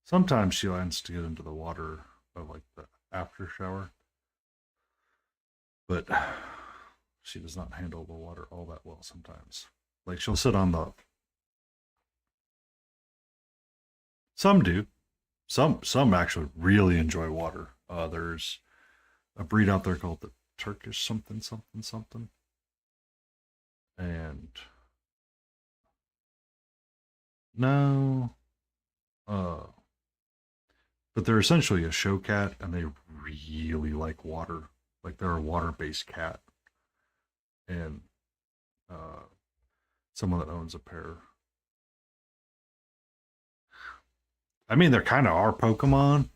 Sometimes she likes to get into the water of like the after shower, but she does not handle the water all that well sometimes. Like she'll sit on the some do. Some actually really enjoy water. There's a breed out there called the Turkish something something something. And no, uh but they're essentially a show cat and they really like water. Like they're a water-based cat. And uh someone that owns a pair. I mean, they're kind of our Pokemon.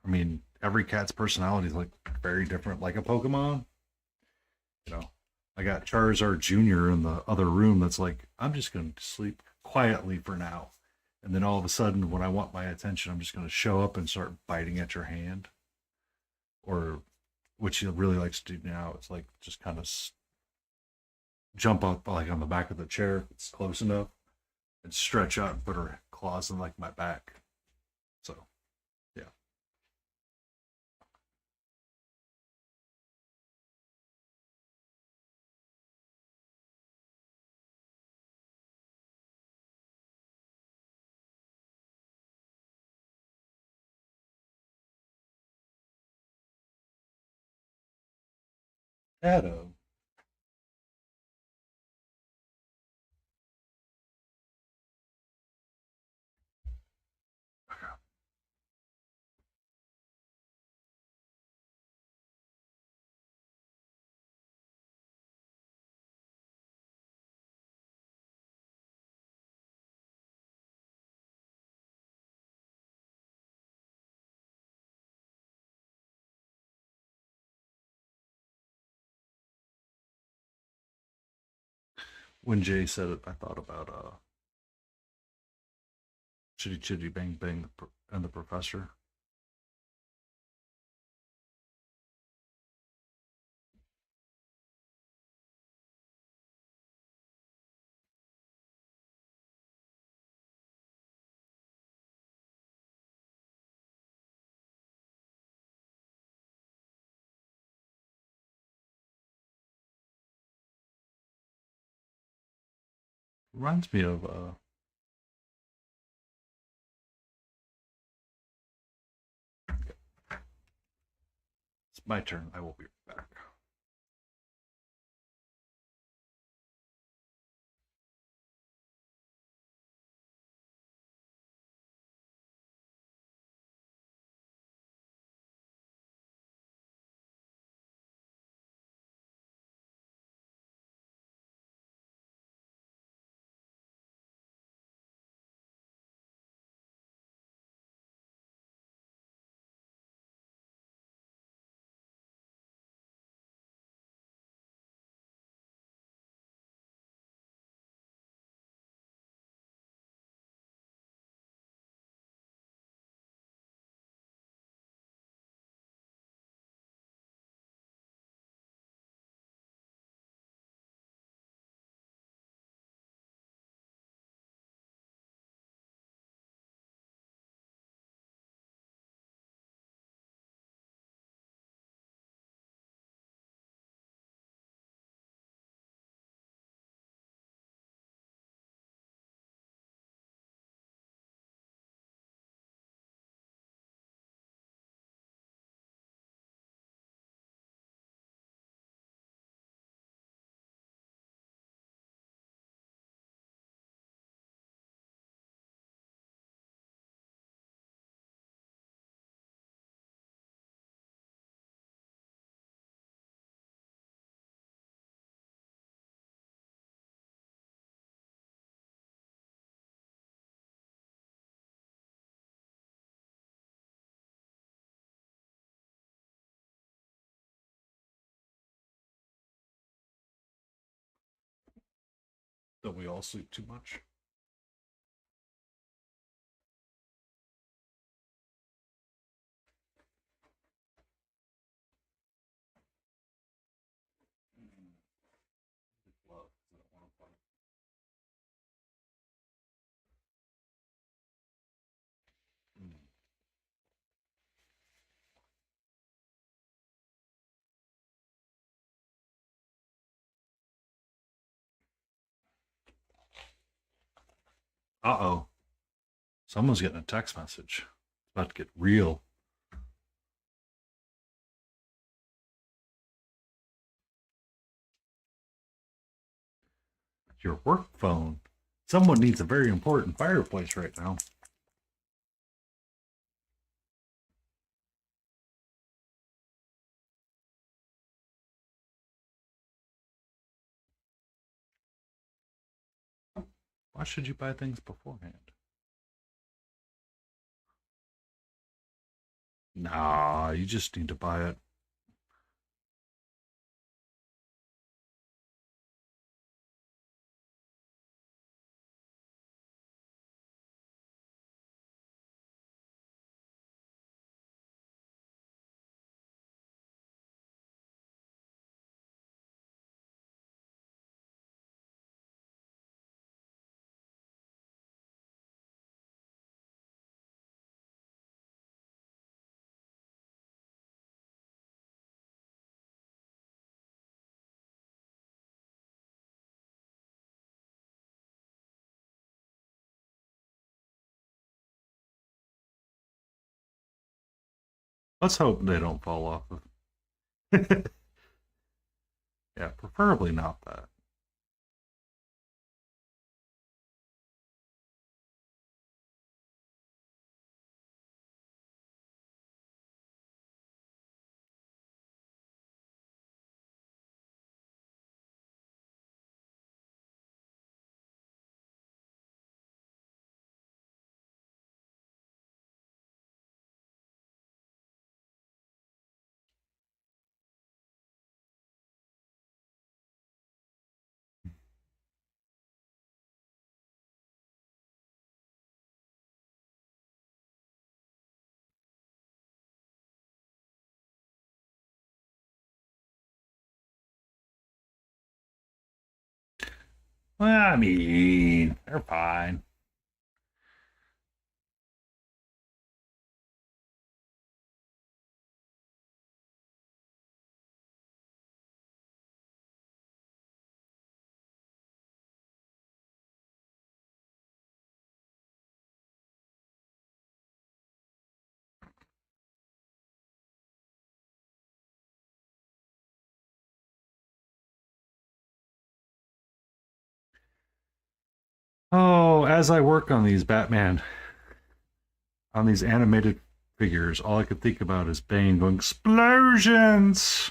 I mean, every cat's personality is like very different, like a Pokemon. You know, I got Charizard Jr. in the other room that's like, I'm just going to sleep quietly for now. And then all of a sudden, when I want my attention, I'm just going to show up and start biting at your hand. Or what she really likes to do now is like just kind of jump up like on the back of the chair if it's close enough and stretch out and put her claws in like my back. So, yeah. Shadow. When Jay said it, I thought about Chitty Chitty Bang Bang and the Professor. Reminds me of it's my turn. I will be right back. Don't we all sleep too much? Uh-oh. Someone's getting a text message. It's about to get real. Your work phone. Someone needs a very important fireplace right now. Why should you buy things beforehand? Nah, you just need to buy it. Let's hope they don't fall off of. Yeah, preferably not that. Well, I mean, they're fine. as I work on these Batman, on these animated figures, all I could think about is Bane going, explosions!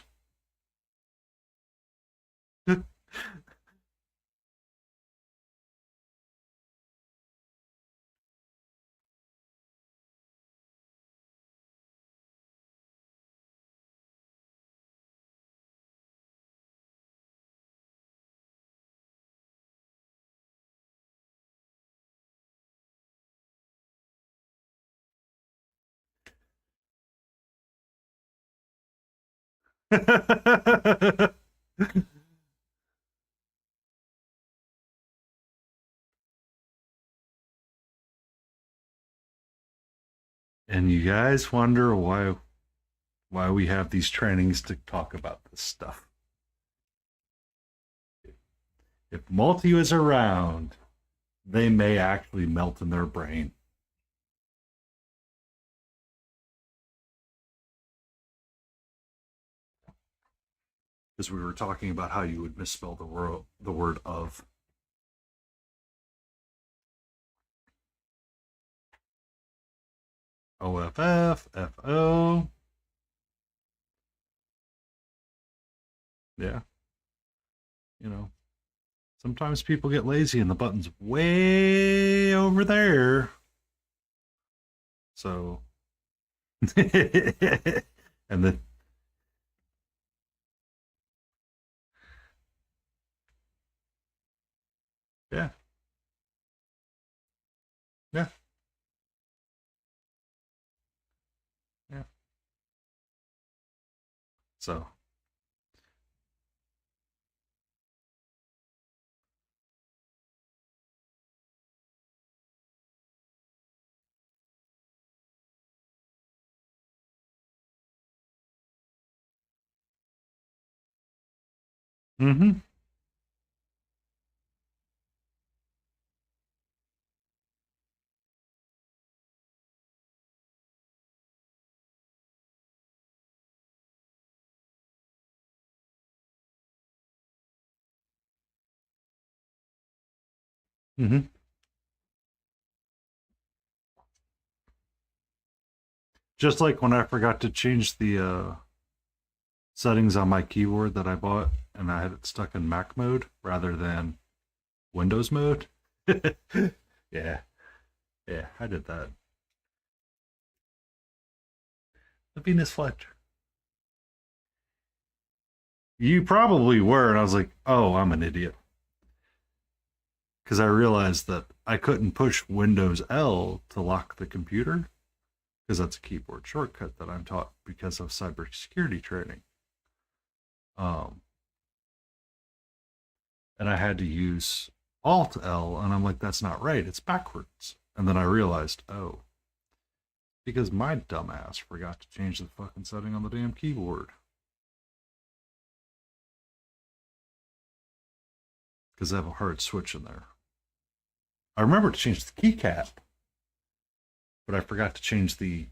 And you guys wonder why we have these trainings to talk about this stuff. If Multi is around, they may actually melt in their brain. Because we were talking about how you would misspell the word of. OFF, FO. Yeah. You know, sometimes people get lazy and the button's way over there. So, and then, yeah, yeah, yeah. So, mm-hmm. Mm-hmm. Just like when I forgot to change the settings on my keyboard that I bought and I had it stuck in Mac mode rather than Windows mode. Yeah, yeah, I did that. The Venus Fletcher. You probably were, and I was like, oh, I'm an idiot. Because I realized that I couldn't push Windows L to lock the computer, because that's a keyboard shortcut that I'm taught because of cybersecurity training. Um, and I had to use Alt L, and I'm like, that's not right. It's backwards. And then I realized, oh, because my dumbass forgot to change the fucking setting on the damn keyboard. Because I have a hard switch in there. I remember to change the keycap, but I forgot to change the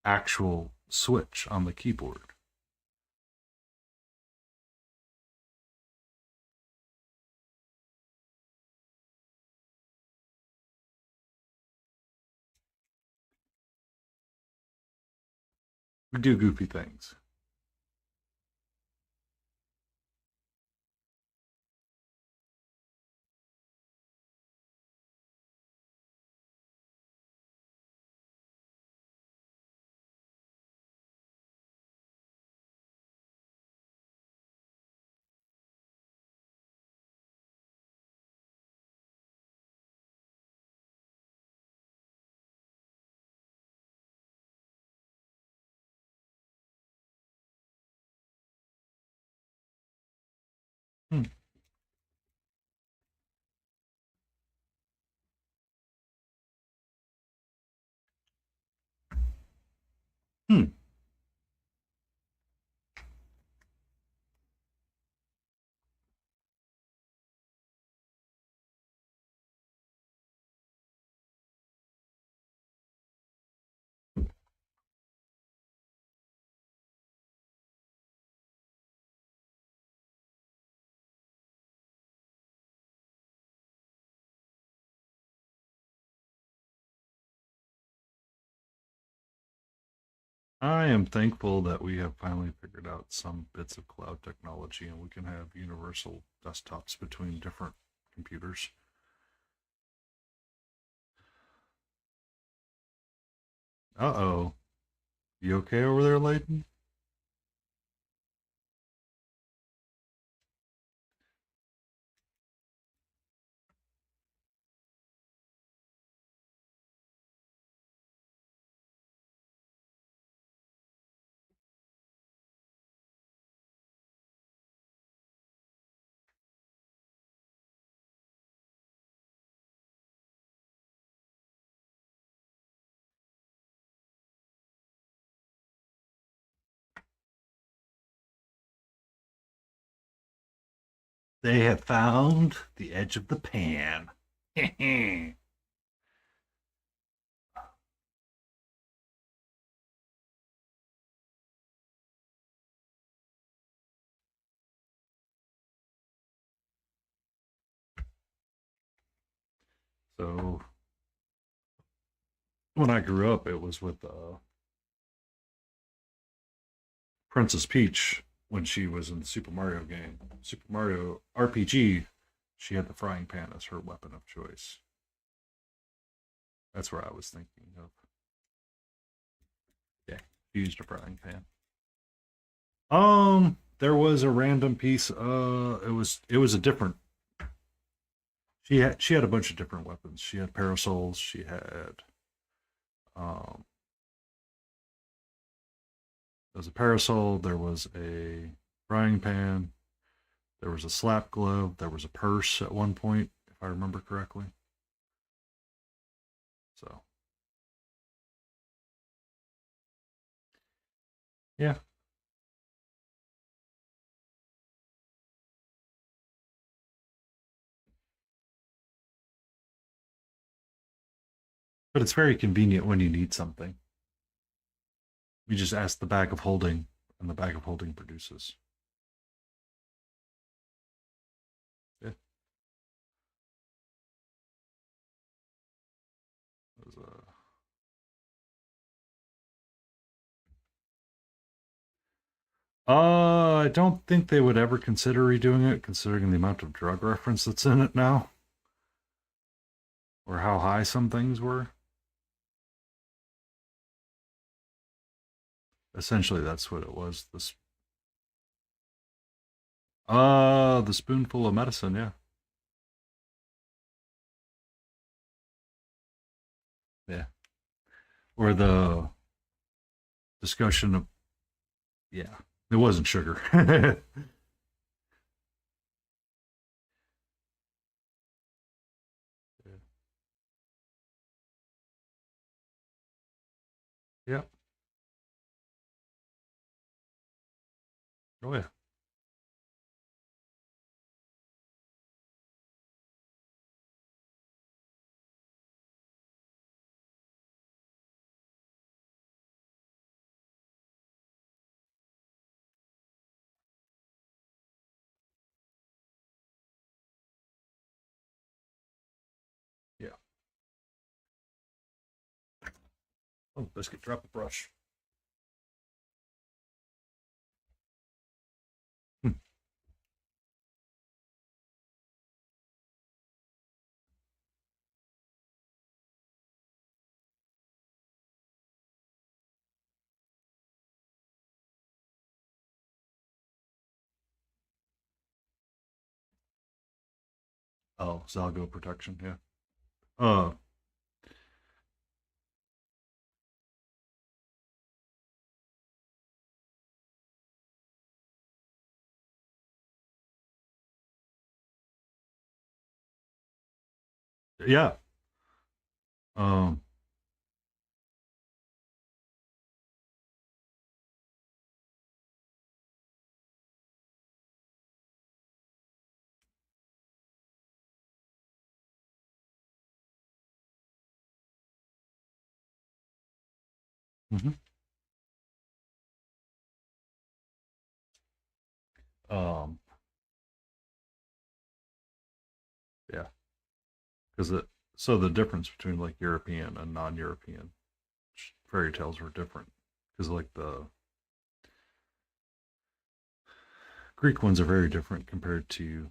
actual switch on the keyboard. We do goofy things. Hmm. Hmm. I am thankful that we have finally figured out some bits of cloud technology and we can have universal desktops between different computers. Uh-oh. You okay over there, Layton? They have found the edge of the pan. So when I grew up, it was with Princess Peach when she was in the Super Mario game. Super Mario RPG, she had the frying pan as her weapon of choice. That's where I was thinking of. Yeah, she used a frying pan. There was a random piece. It was a different. She had a bunch of different weapons. She had parasols. She had um. There was a parasol. There was a frying pan. There was a slap glove. There was a purse at one point, if I remember correctly. So yeah, but it's very convenient when you need something. You just ask the bag of holding, and the bag of holding produces. Yeah, it was, I don't think they would ever consider redoing it, considering the amount of drug reference that's in it now, or how high some things were. Essentially, that's what it was. The spoonful of medicine, yeah, yeah, or the discussion of, yeah, it wasn't sugar. Yeah. Oh yeah. Yeah. Oh, biscuit, drop a brush. Hmm. Oh, Zalgo protection, yeah. Uh, yeah. Um, mhm. um, yeah, because it. So the difference between like European and non-European fairy tales were different. because like the Greek ones are very different compared to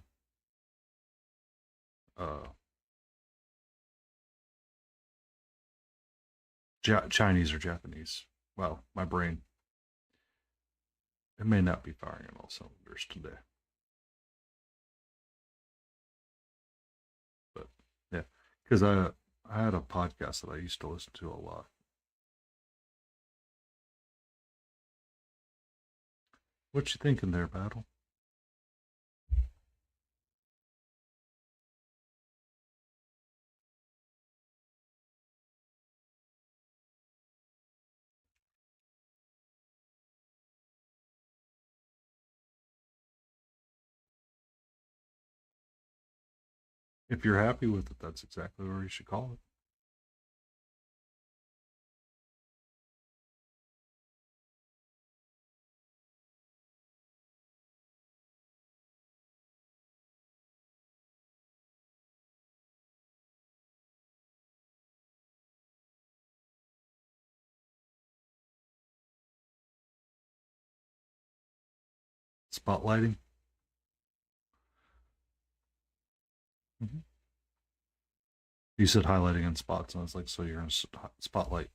uh, Chinese or Japanese. Wow, my brain, it may not be firing on all cylinders today. But yeah, because I had a podcast that I used to listen to a lot. What you thinking there, Battle? If you're happy with it, that's exactly where you should call it. Spotlighting. Mm-hmm. You said highlighting in spots, and I was like, so you're in spotlight.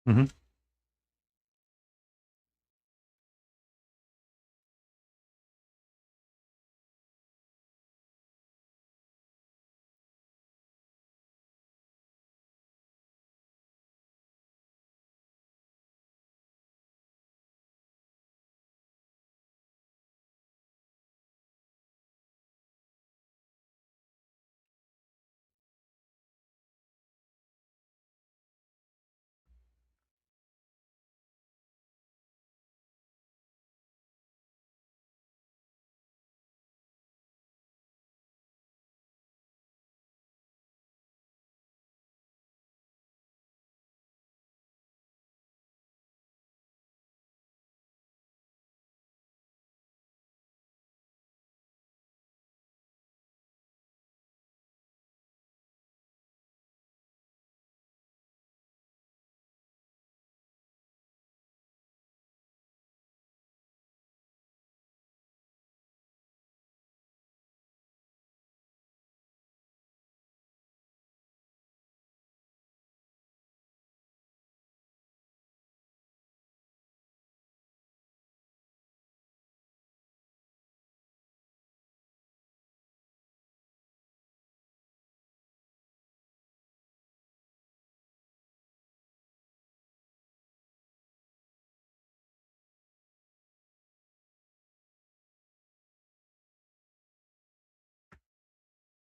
Mm-hmm.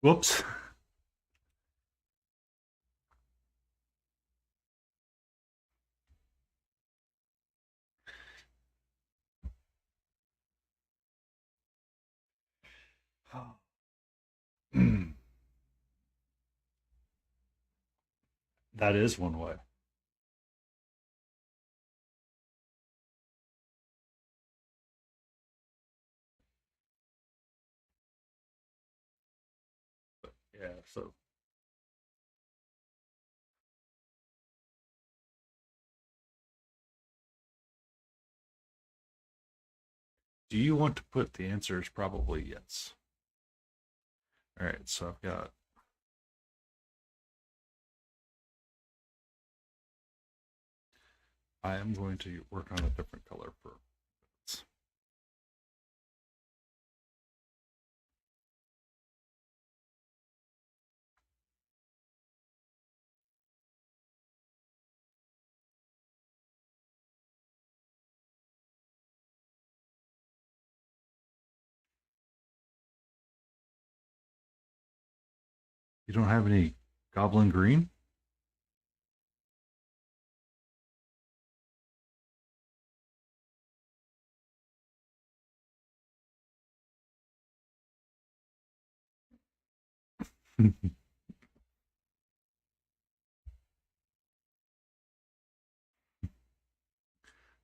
Whoops. That is one way. But yeah, so do you want to put the answer is probably yes. All right, so I've got I am going to work on a different color for this. You don't have any goblin green?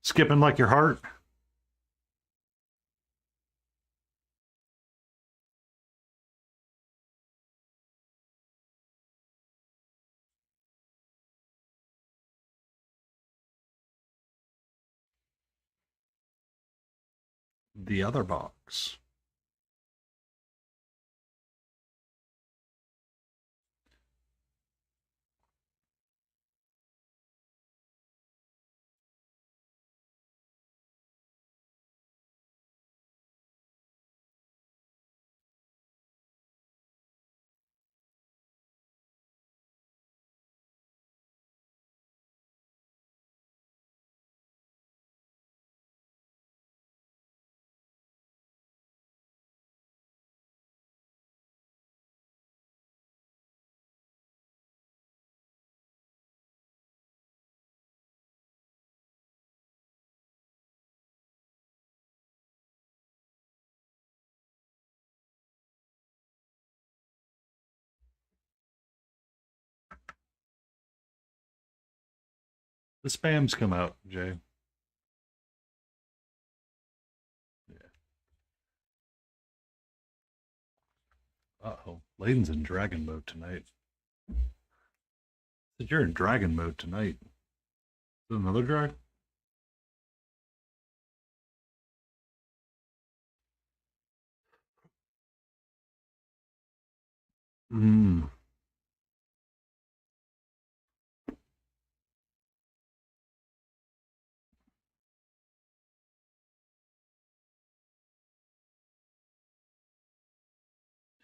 Skipping like your heart? The other box. The spam's come out, Jay. Yeah. Uh-oh. Laden's in dragon mode tonight. Said you're in dragon mode tonight. Is it another dragon? Mmm.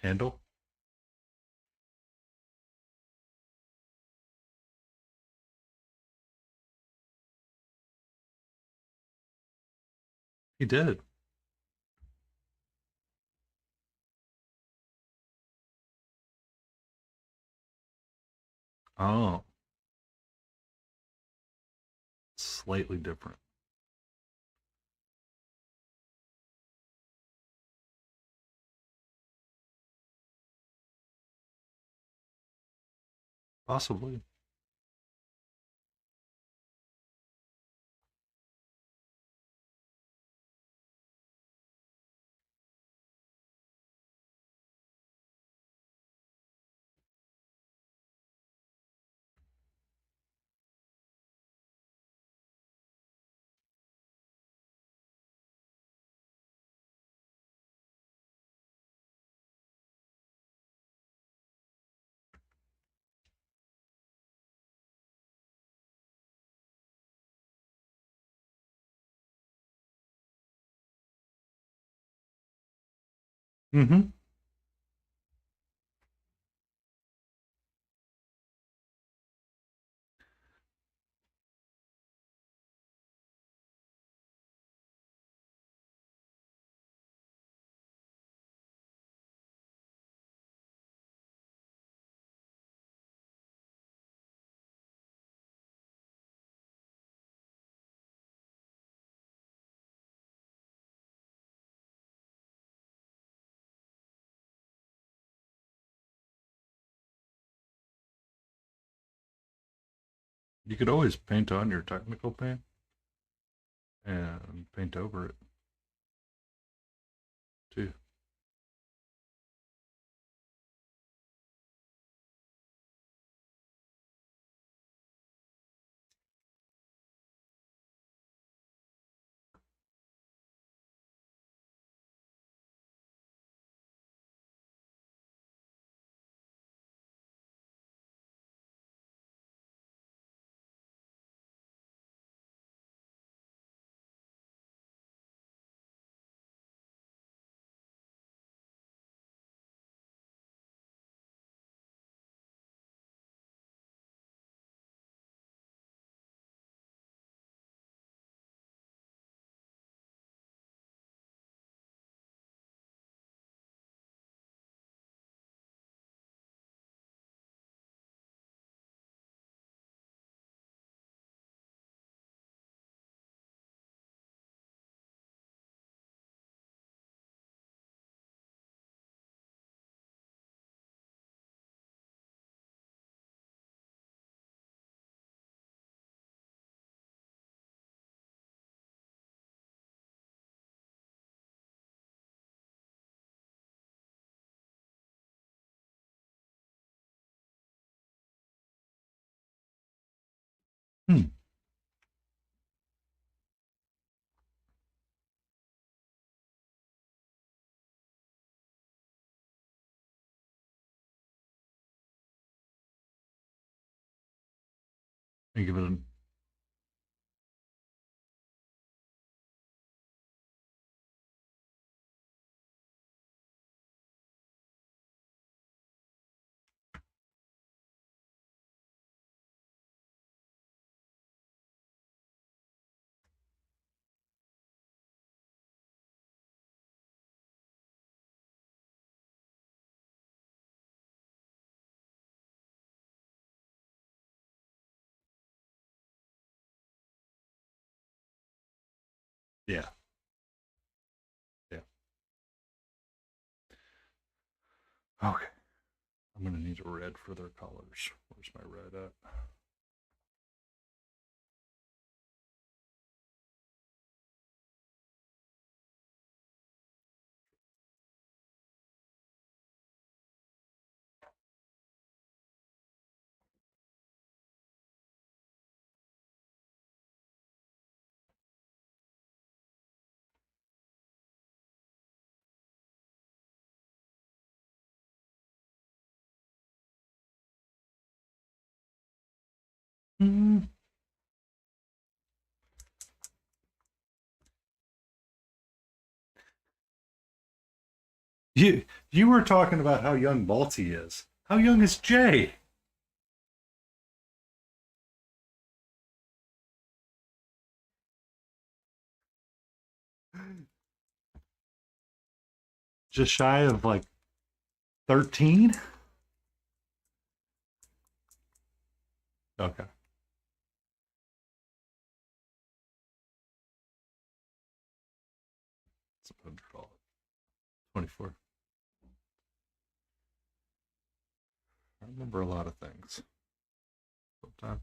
Handle? He did. Oh, slightly different. Possibly. Mm-hmm. You could always paint on your technical paint and paint over it too. Hmm. And give it a yeah, yeah. Okay. I'm gonna need a red for their colors. Where's my red at? Mm. You were talking about how young Balti is. How young is Jay? Just shy of like 13? Okay. That's what I'd call it. 24. I remember a lot of things. Sometimes.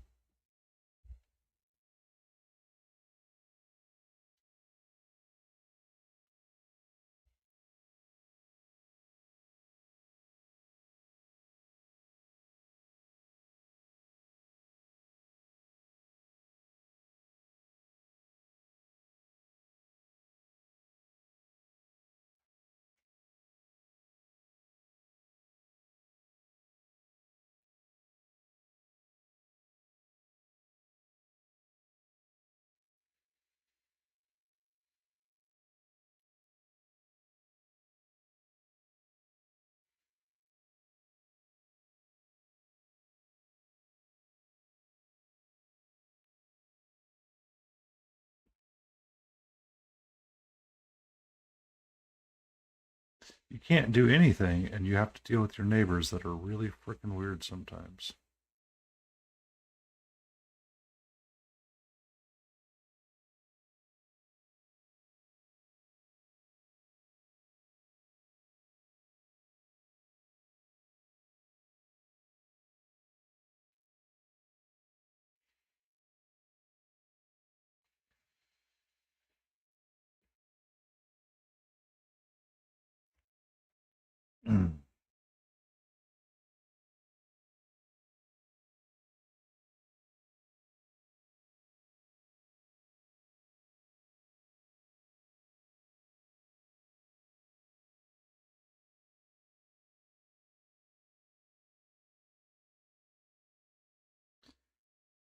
You can't do anything, and you have to deal with your neighbors that are really freaking weird sometimes.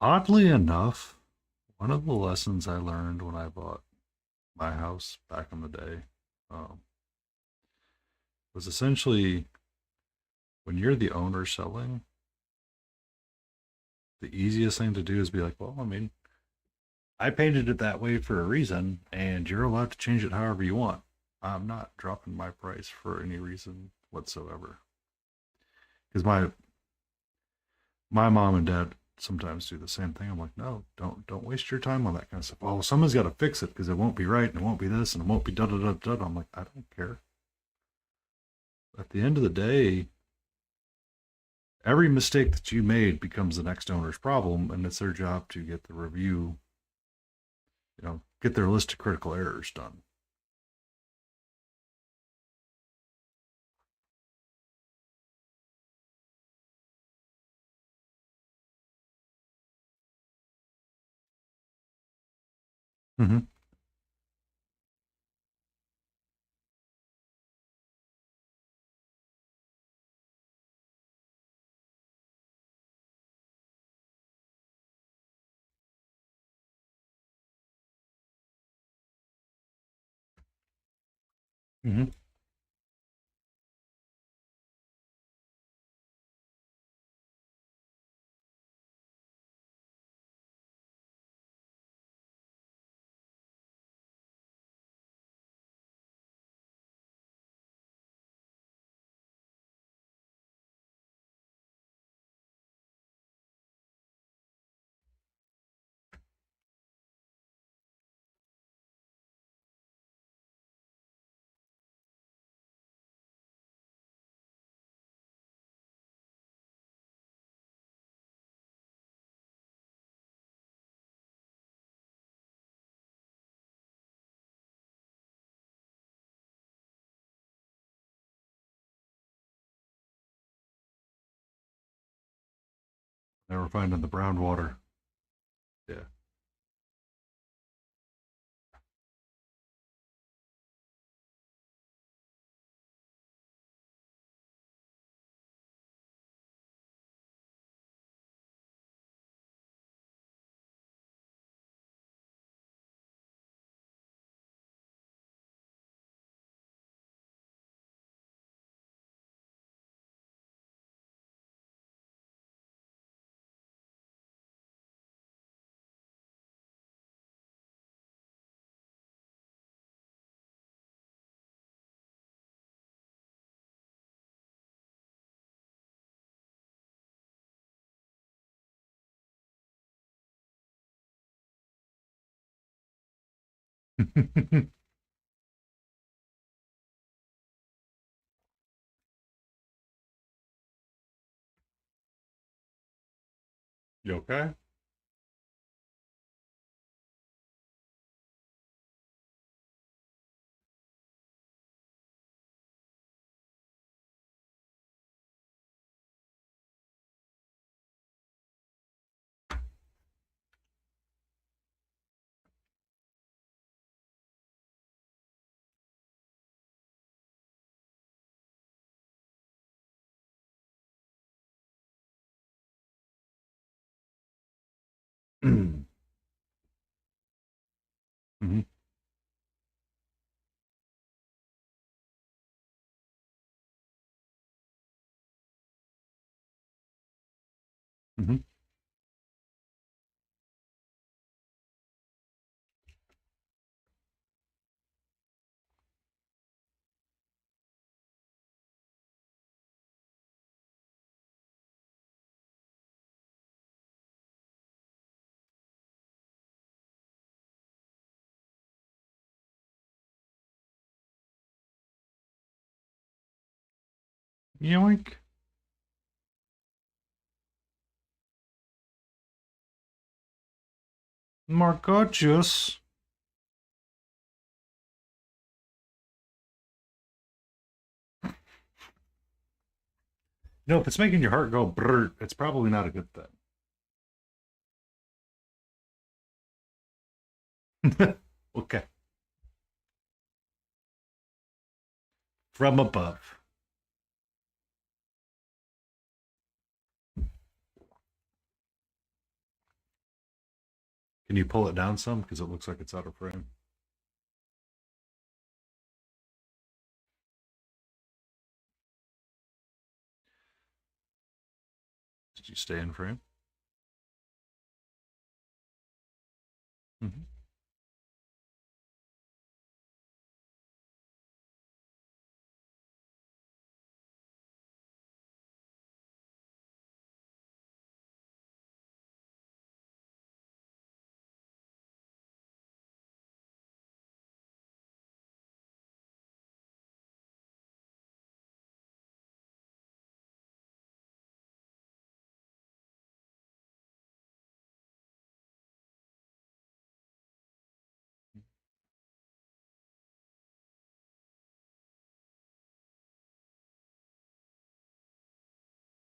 Oddly enough, one of the lessons I learned when I bought my house back in the day um, was essentially when you're the owner selling, the easiest thing to do is be like, well, I mean, I painted it that way for a reason, and you're allowed to change it however you want. I'm not dropping my price for any reason whatsoever. Because my mom and dad sometimes do the same thing. I'm like, no, don't waste your time on that kind of stuff. Oh, someone's got to fix it because it won't be right and it won't be this and it won't be da da da da. I'm like, I don't care. At the end of the day, every mistake that you made becomes the next owner's problem, and it's their job to get the review, get their list of critical errors done. Mm-hmm. Mm-hmm. They were finding the brown water. Yeah. You okay? Mm-hmm. Mm-hmm. Yoink. Margocious. If it's making your heart go brr, it's probably not a good thing. Okay. From above. Can you pull it down some? Because it looks like it's out of frame. Did you stay in frame? Mm-hmm.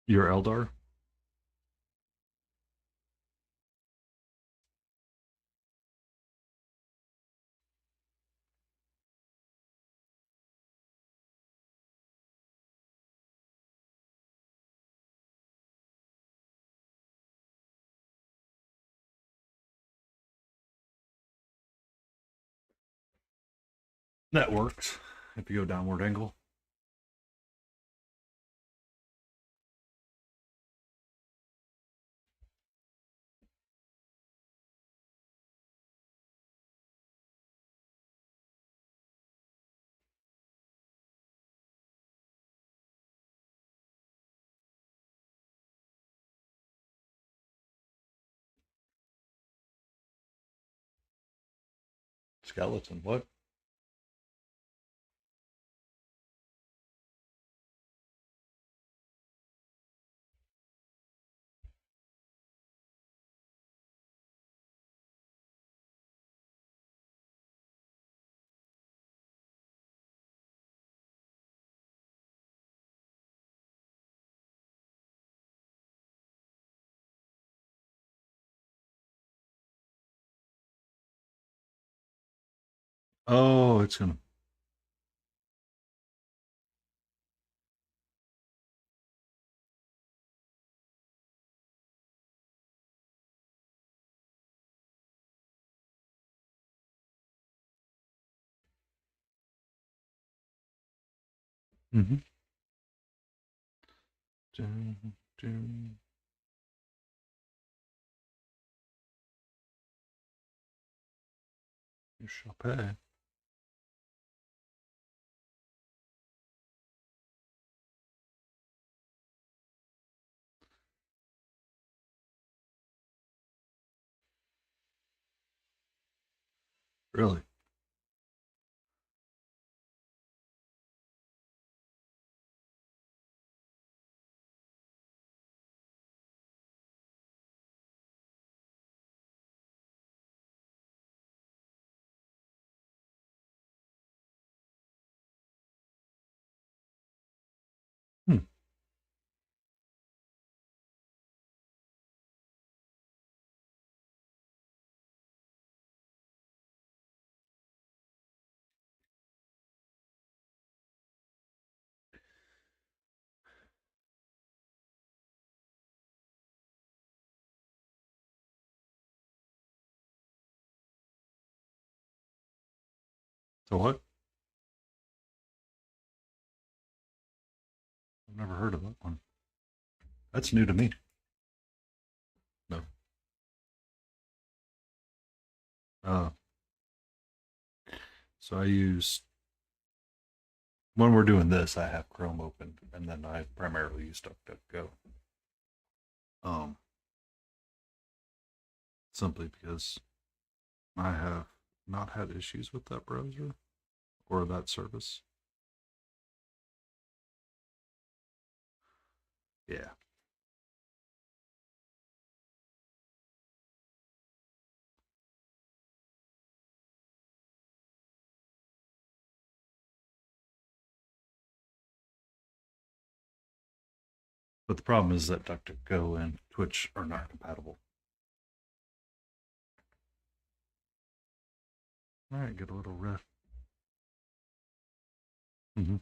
Your Eldar? That works. If you go downward angle. Skeleton. What? Oh, it's gonna. Mm-hmm. Dun, dun. You shall pay. Really? Hmm. So what? I've never heard of that one. That's new to me. No. Uh, so I use when we're doing this, I have Chrome open, and then I primarily use DuckDuckGo. Um, Simply because I have not had issues with that browser or that service. Yeah. But the problem is that DuckDuckGo and Twitch are not compatible. All right, get a little riff. Mm-hmm.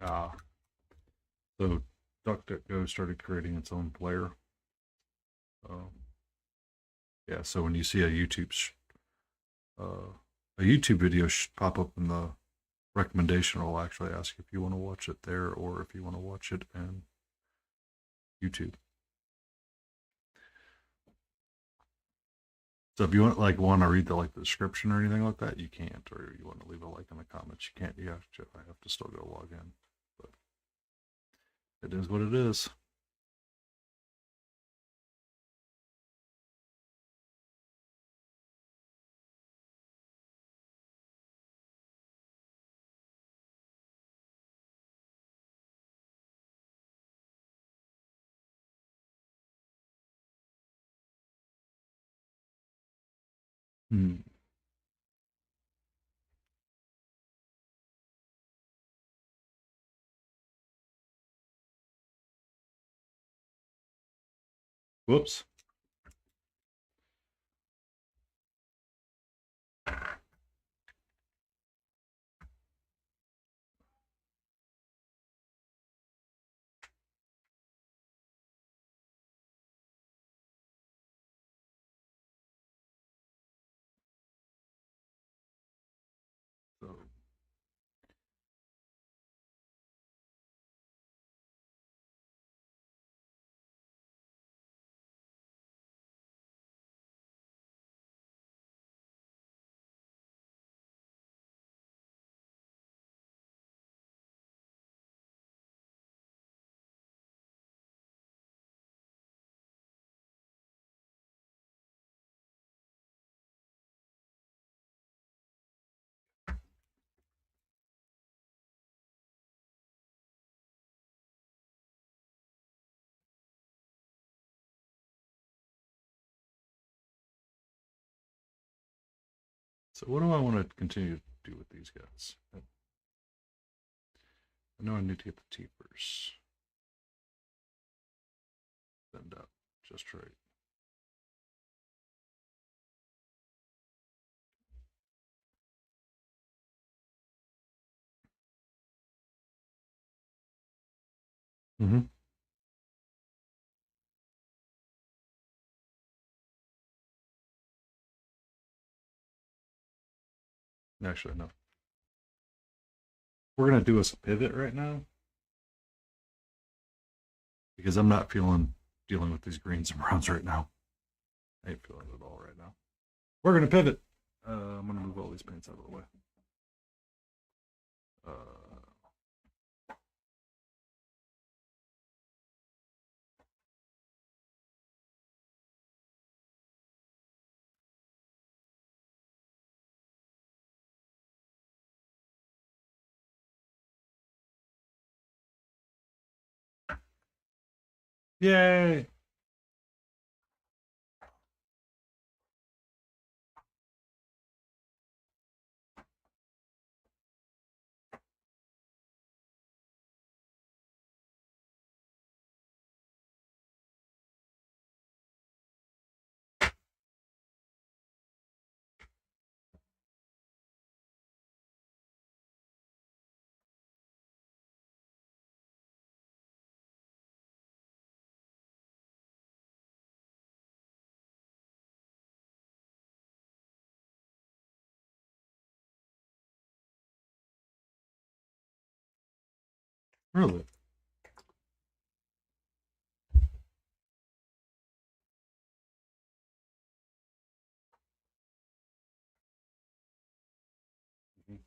Ah, so DuckDuckGo started creating its own player. Um, yeah, so when you see a YouTube video pop up in the recommendation, it'll actually ask if you want to watch it there or if you want to watch it in YouTube. So if you want to read the description or anything like that, you can't, or you want to leave a like in the comments, you can't. I have to still go log in, but it is what it is. Hmm. Whoops. So what do I want to continue to do with these guys? I know I need to get the teepers thinned up just right. Mm-hmm. Actually, no. We're gonna do us a pivot right now because I'm not feeling dealing with these greens and browns right now. I ain't feeling it at all right now. We're gonna pivot. I'm gonna move all these paints out of the way. Uh, Yay! Really? Mhm.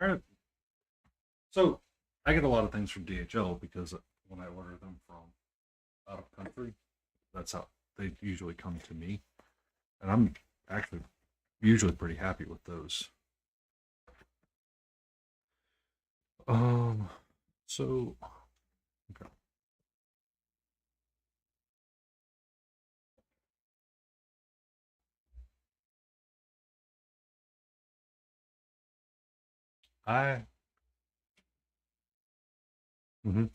All right. So I get a lot of things from DHL because when I order them from out of country, that's how they usually come to me, and I'm actually usually pretty happy with those. Um, so okay. I mhm.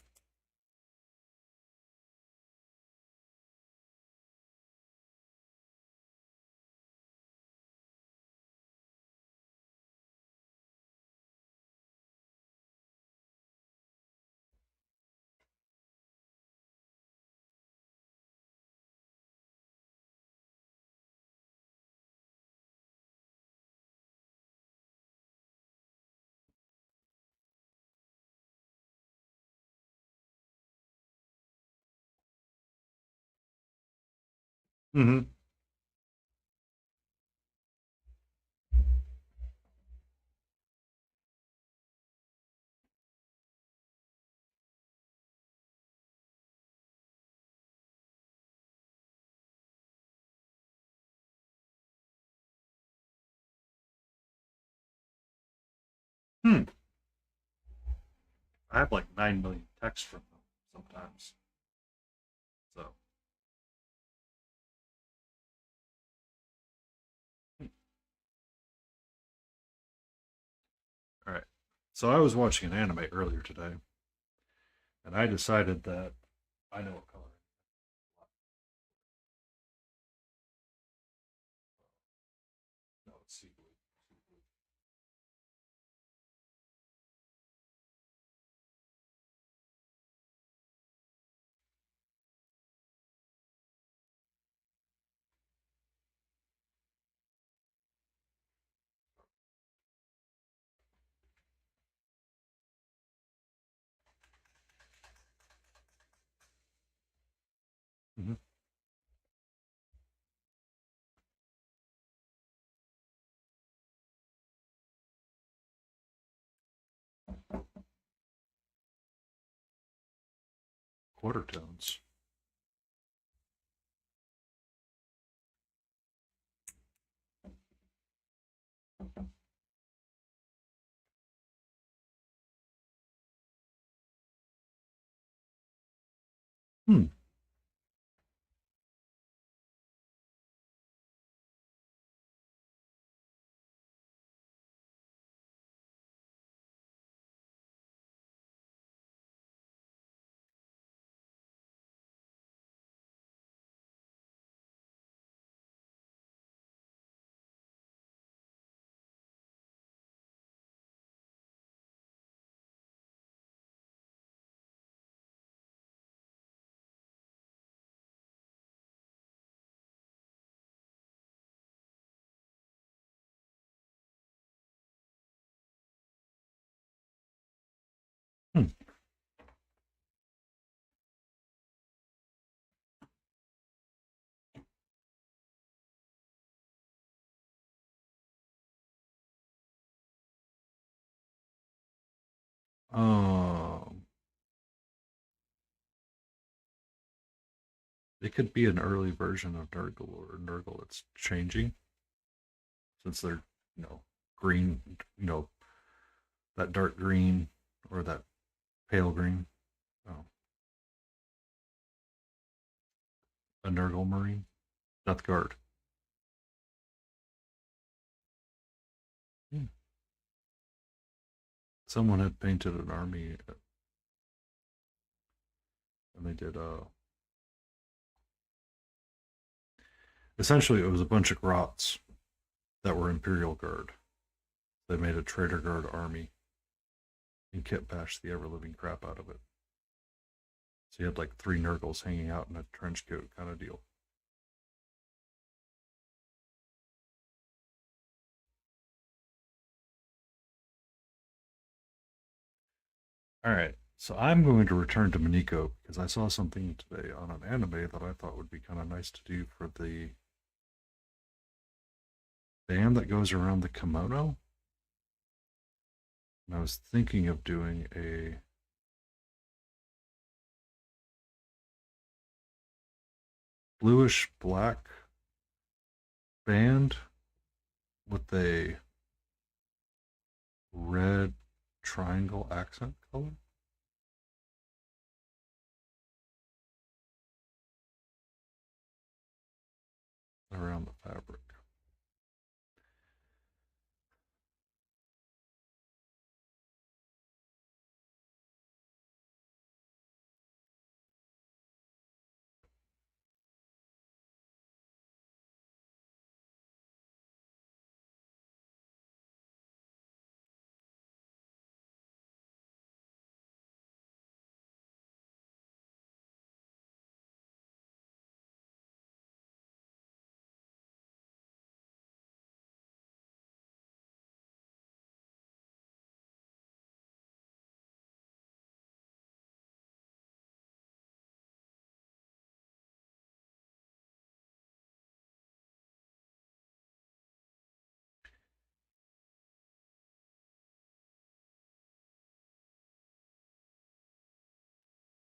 Mhm. Hmm. I have like 9 million texts from them sometimes. So hmm. All right. So I was watching an anime earlier today, and I decided that I know what color. No, it's sea blue. Sea blue. Hmm. Quarter tones. Hmm. Hmm. Um, it could be an early version of Nurgle or Nurgle that's changing since they're, you know, green, you know, that dark green or that pale green. Oh, a Nurgle Marine, Death Guard. Hmm. Someone had painted an army, and they did essentially it was a bunch of grots that were Imperial Guard. They made a Traitor Guard army and kit bashed the ever living crap out of it. So you had like three Nurgles hanging out in a trench coat kind of deal. All right. So I'm going to return to Miniko because I saw something today on an anime that I thought would be kind of nice to do for the band that goes around the kimono. And I was thinking of doing a bluish black band with a red triangle accent color around the fabric.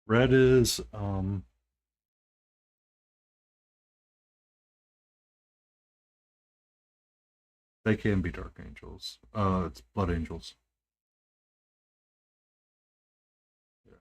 Red is they can be dark angels. It's blood angels. Yeah.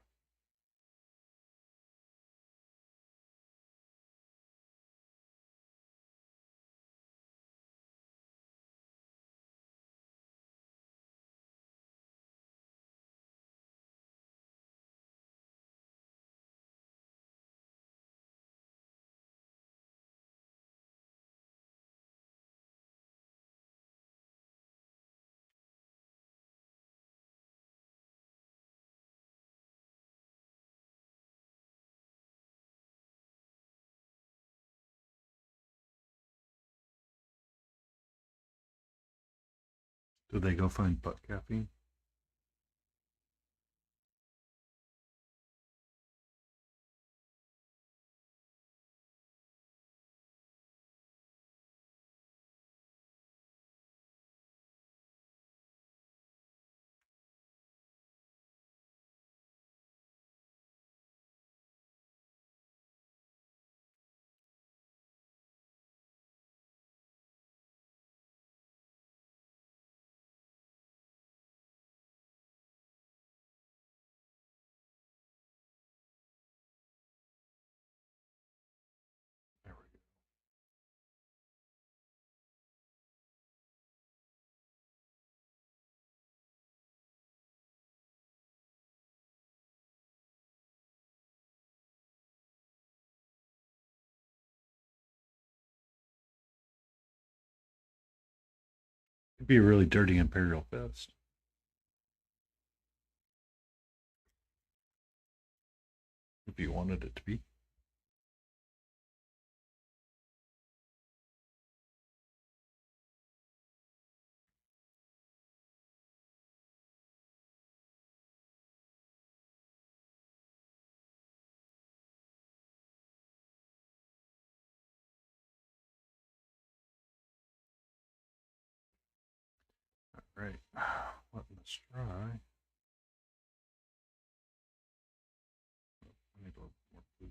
Did they go find butt caffeine? There we It'd be a really dirty Imperial Fist. If you wanted it to be. All right. Let's try. I need a little more blue.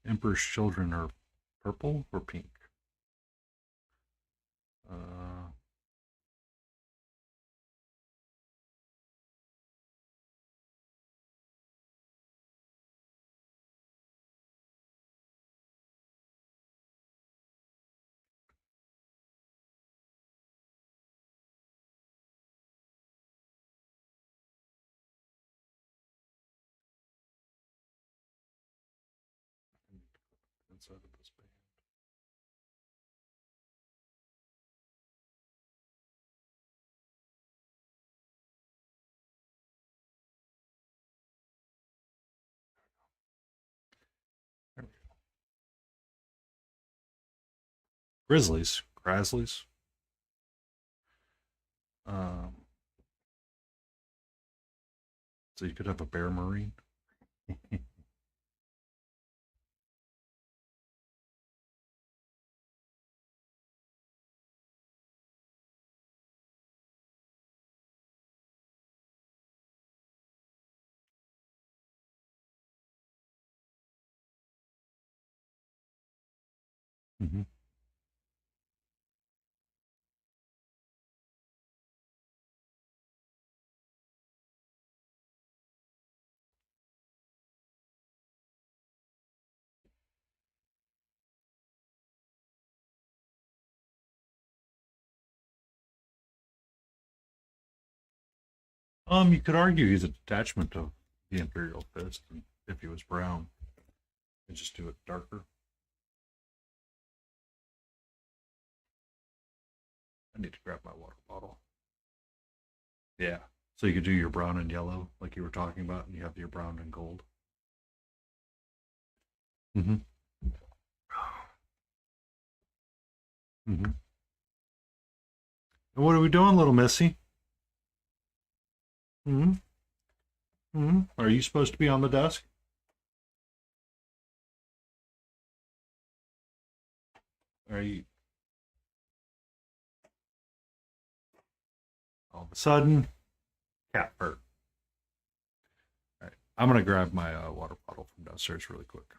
Emperor's Children are purple or pink? Uh, inside of this band. There we go. Grizzlies, Grizzlies. Um, so you could have a bear marine. Mm-hmm. You could argue he's a detachment of the Imperial Fist, and if he was brown, and just do it darker. I need to grab my water bottle. Yeah. So you could do your brown and yellow, like you were talking about, and you have your brown and gold. Mm-hmm. Mm-hmm. And what are we doing, little Missy? Mm-hmm. Mm-hmm. Are you supposed to be on the desk? Are you all of a sudden cat fur? All right. I'm gonna grab my water bottle from downstairs really quick.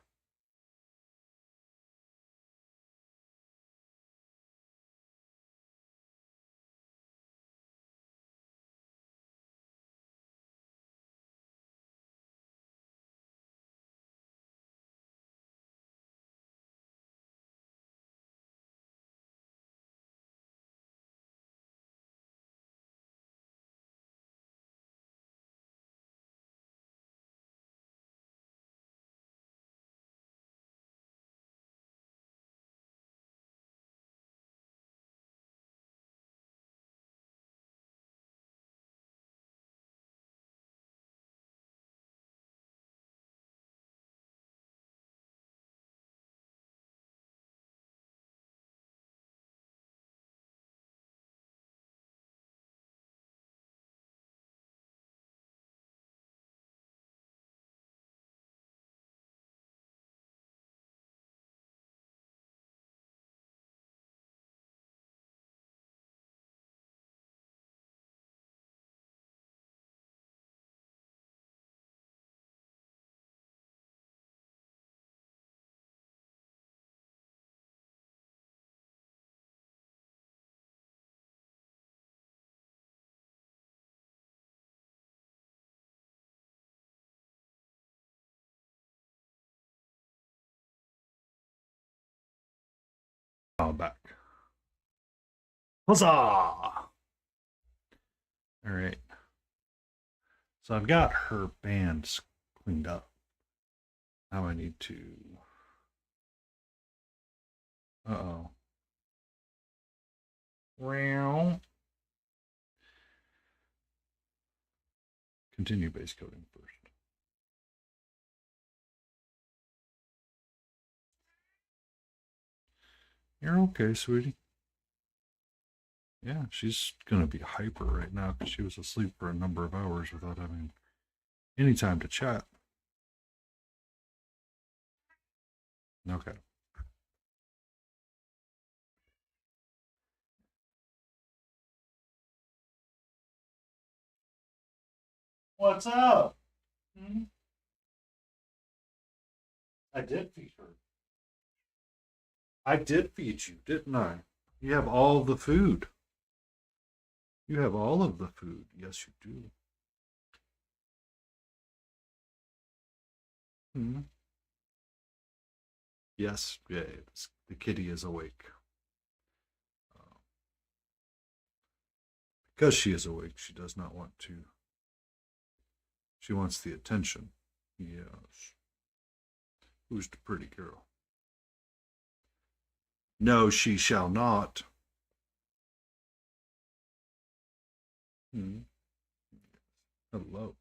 I'm back. Huzzah! All right. So I've got her bands cleaned up. Now I need to. Uh oh. Continue base coating first. You're okay, sweetie. Yeah, she's gonna be hyper right now because she was asleep for a number of hours without having any time to chat. Okay. What's up? Hmm? I did feed her. I did feed you, didn't I? You have all the food. You have all of the food. Yes, you do. Hmm? Yes, yeah, the kitty is awake. Uh, because she is awake, she does not want to. She wants the attention. Yes. Who's the pretty girl? No, she shall not. Hmm. Hello.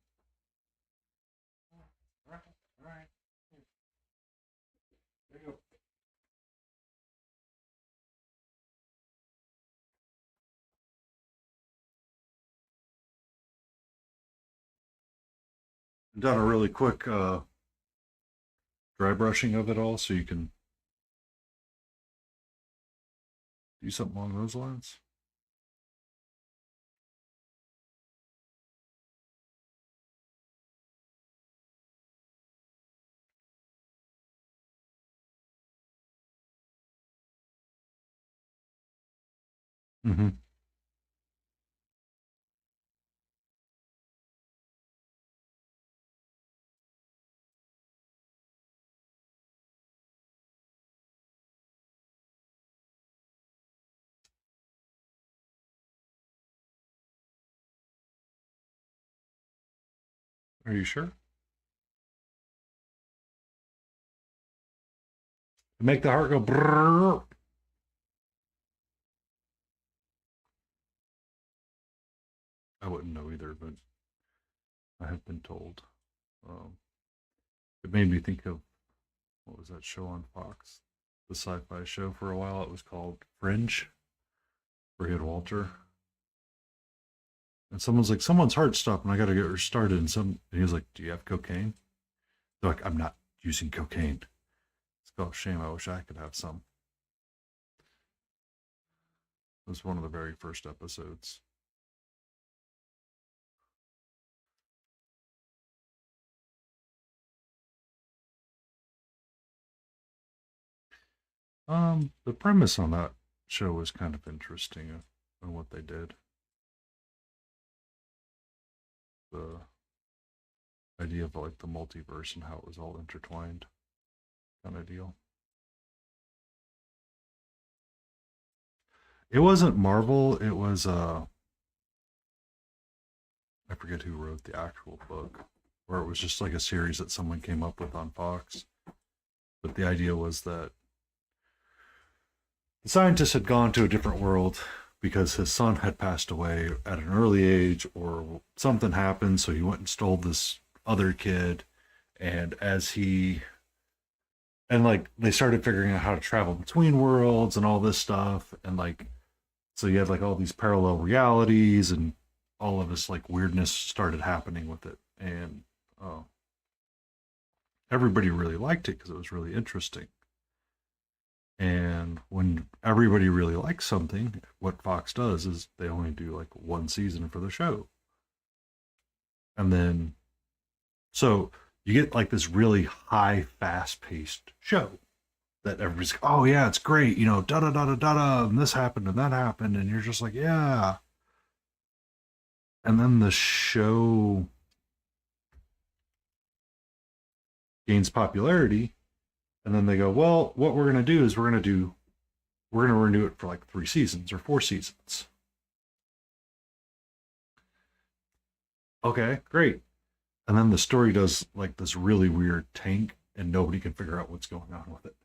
All right. All right. There you go. done a really quick dry brushing of it all, so you can do something along those lines. Mm-hmm. Are you sure? Make the heart go brrr. I wouldn't know either, but I have been told. Um, it made me think of, what was that show on Fox? The sci-fi show for a while. It was called Fringe, where he had Walter. And someone's like, someone's heart stopped and I got to get her started. And he was like, do you have cocaine? They're like, I'm not using cocaine. It's called shame. I wish I could have some. It was one of the very first episodes. The premise on that show was kind of interesting on what they did. The idea of like the multiverse and how it was all intertwined, kind of deal. It wasn't Marvel. It was I forget who wrote the actual book, where it was just like a series that someone came up with on Fox. But the idea was that the scientist had gone to a different world because his son had passed away at an early age or something happened, so he went and stole this other kid. And like they started figuring out how to travel between worlds and all this stuff, and like so you had like all these parallel realities, and all of this like weirdness started happening with it. And everybody really liked it because it was really interesting. And when everybody really likes something, what Fox does is they only do like one season for the show. And then, so you get like this really high, fast paced show that everybody's like, oh yeah, it's great, da da da da da da, and this happened and that happened. And you're just like, yeah. And then the show gains popularity. And then they go, well, what we're going to do is we're going to renew it for like 3 seasons or 4 seasons. Okay, great. And then the story does like this really weird tank, and nobody can figure out what's going on with it.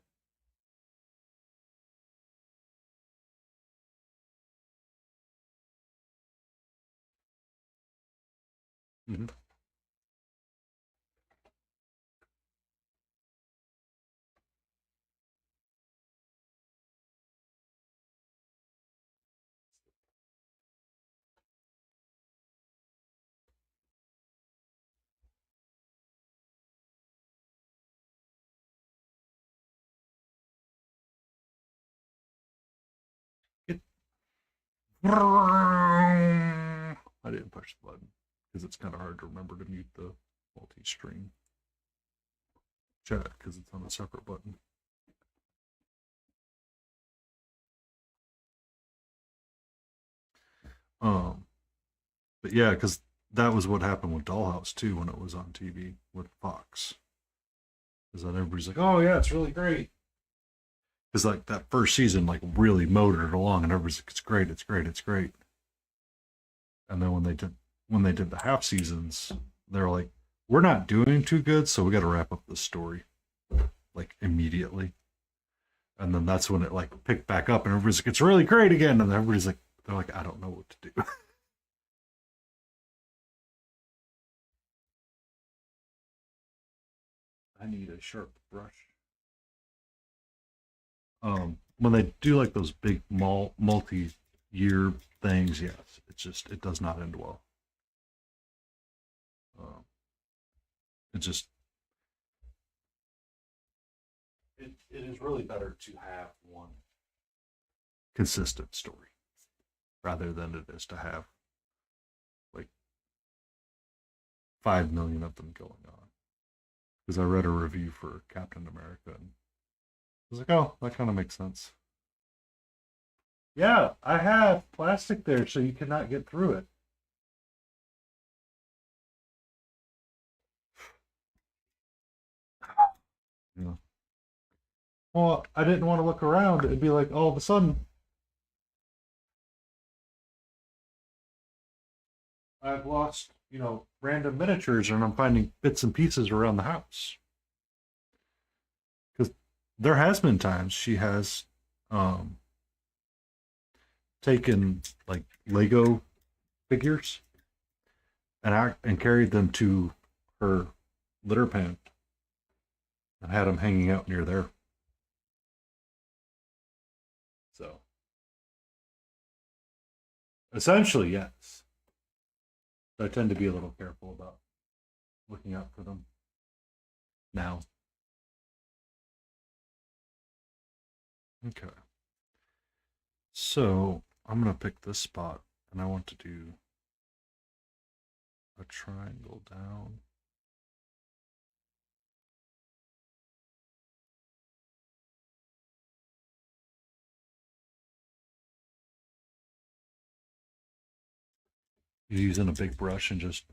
Mm-hmm. It, I didn't push the button because it's kind of hard to remember to mute the multi-stream chat because it's on a separate button. Um, but yeah, because that was what happened with Dollhouse too when it was on TV with Fox. Is that everybody's like, oh yeah, it's really great. Because like that first season like really motored it along, and everybody's like, it's great, it's great, it's great. And then when they did the half seasons, they're like, we're not doing too good, so we got to wrap up the story like immediately. And then that's when it like picked back up, and everybody's like, it's really great again, and everybody's like, they're like, I don't know what to do. I need a sharp brush. When they do like those big multi-year things, yes, it does not end well. Um, It just it is really better to have one consistent story rather than it is to have like 5 million of them going on. Because I read a review for Captain America and I was like, oh, that kind of makes sense. Yeah, I have plastic there so you cannot get through it. Yeah. Well, I didn't want to look around. It'd be like all of a sudden I've lost, random miniatures and I'm finding bits and pieces around the house. Because there has been times she has um, taken like Lego figures and carried them to her litter pen and had them hanging out near there. So essentially, yes. I tend to be a little careful about looking out for them now. Okay. So I'm going to pick this spot and I want to do a triangle down. You're using a big brush and just.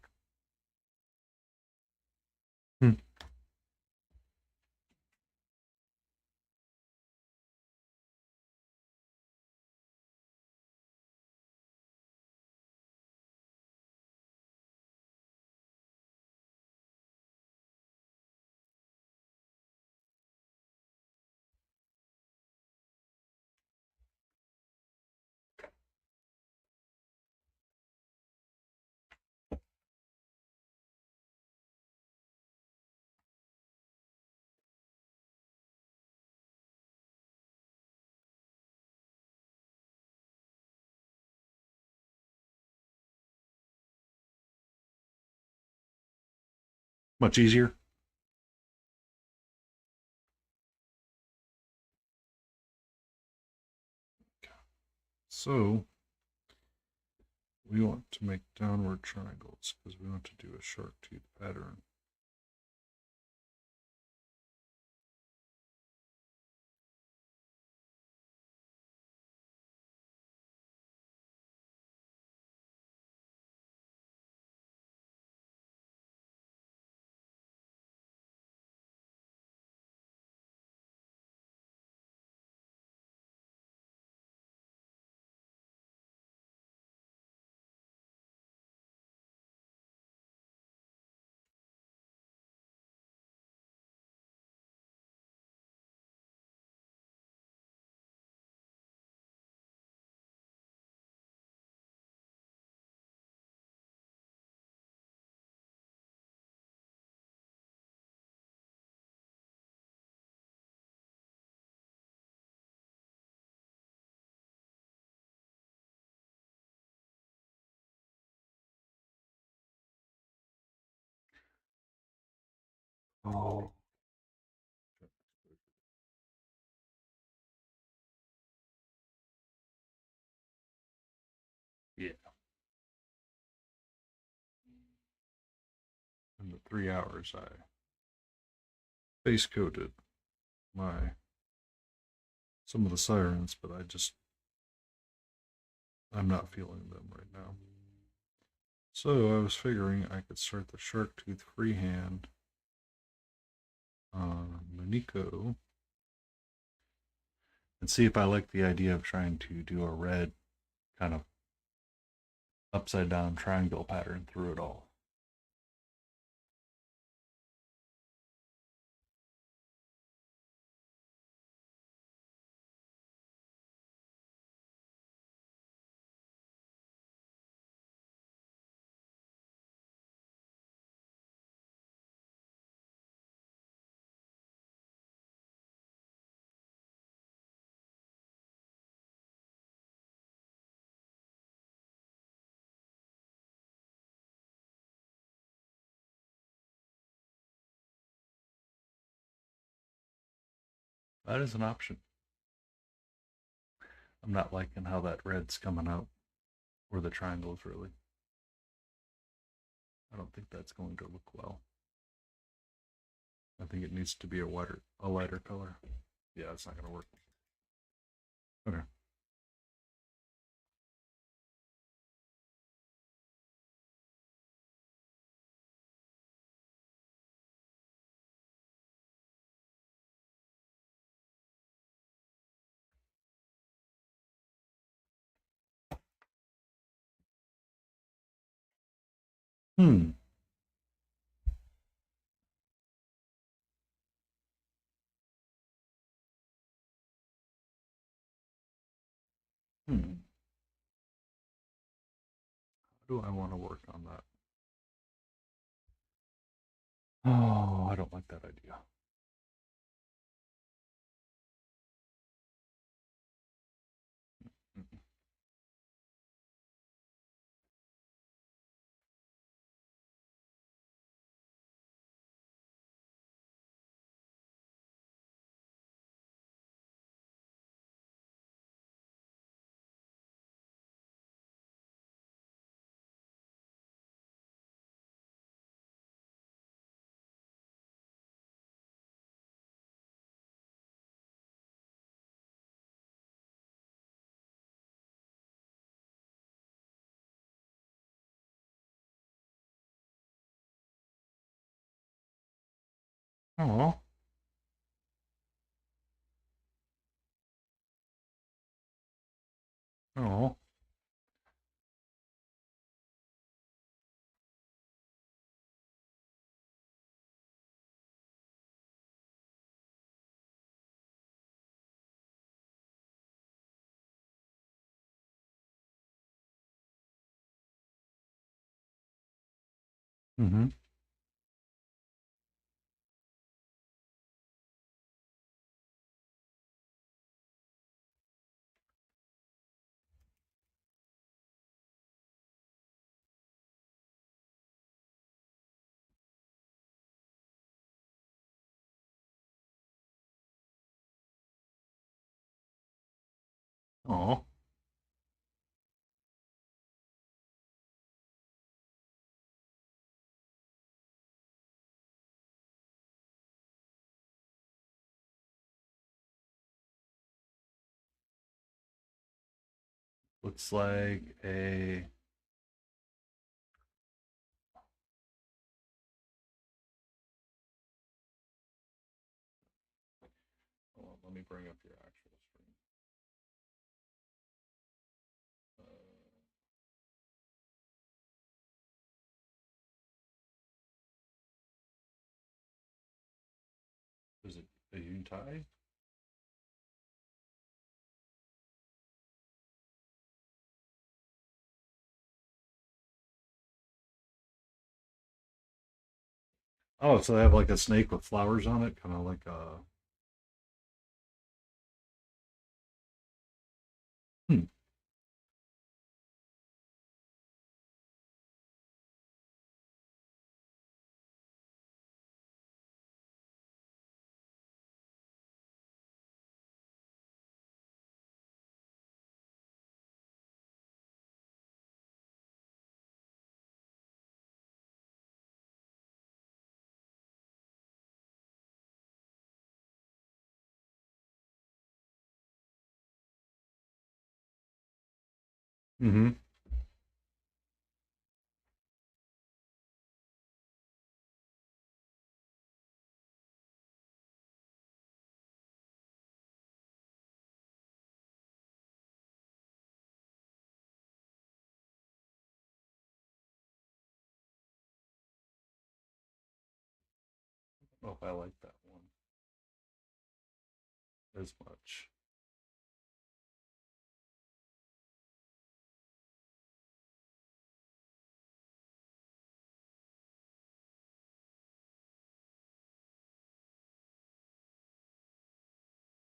Much easier. So we want to make downward triangles because we want to do a shark tooth pattern. Oh, yeah. In the 3 hours, I base coated my some of the sirens, but I'm not feeling them right now. So I was figuring I could start the shark tooth freehand on Maniko and see if I like the idea of trying to do a red kind of upside down triangle pattern through it all. That is an option. I'm not liking how that red's coming out, or the triangles really. I don't think that's going to look well. I think it needs to be a lighter color. Yeah, it's not going to work. Okay. Hmm. Hmm. How do I want to work on that? Oh, I don't like that idea. Oh. Oh. Mm-hmm. Oh. Looks like a. Hold on, let me bring up your actual screen. Uh, is it a Untai? Oh, so they have like a snake with flowers on it, kind of like a. Hmm. Mm-hmm. Oh, I like that one as much.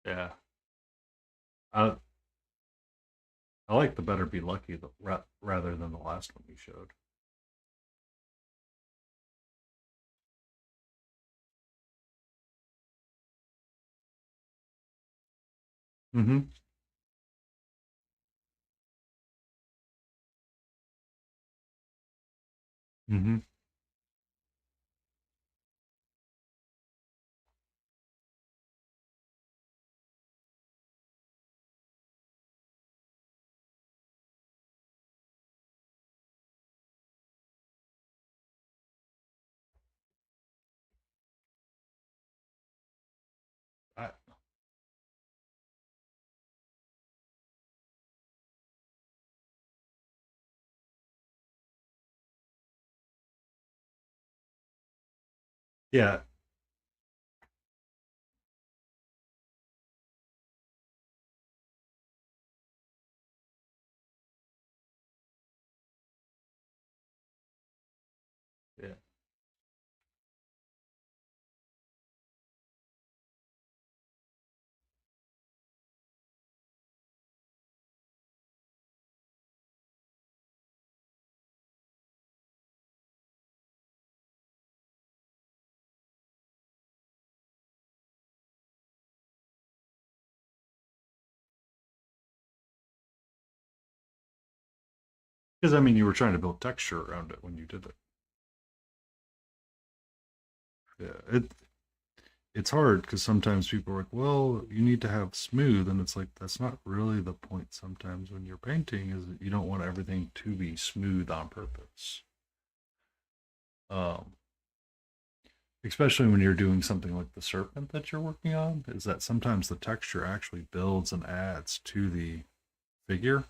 Yeah. I I like the Better Be Lucky rather than the last one you showed. Mm-hmm. Mm-hmm. I, yeah. Yeah. Because I mean, you were trying to build texture around it when you did it. Yeah. It's hard because sometimes people are like, well, you need to have smooth, and it's like that's not really the point. Sometimes when you're painting, is that you don't want everything to be smooth on purpose. Um, Especially when you're doing something like the serpent that you're working on, is that sometimes the texture actually builds and adds to the figure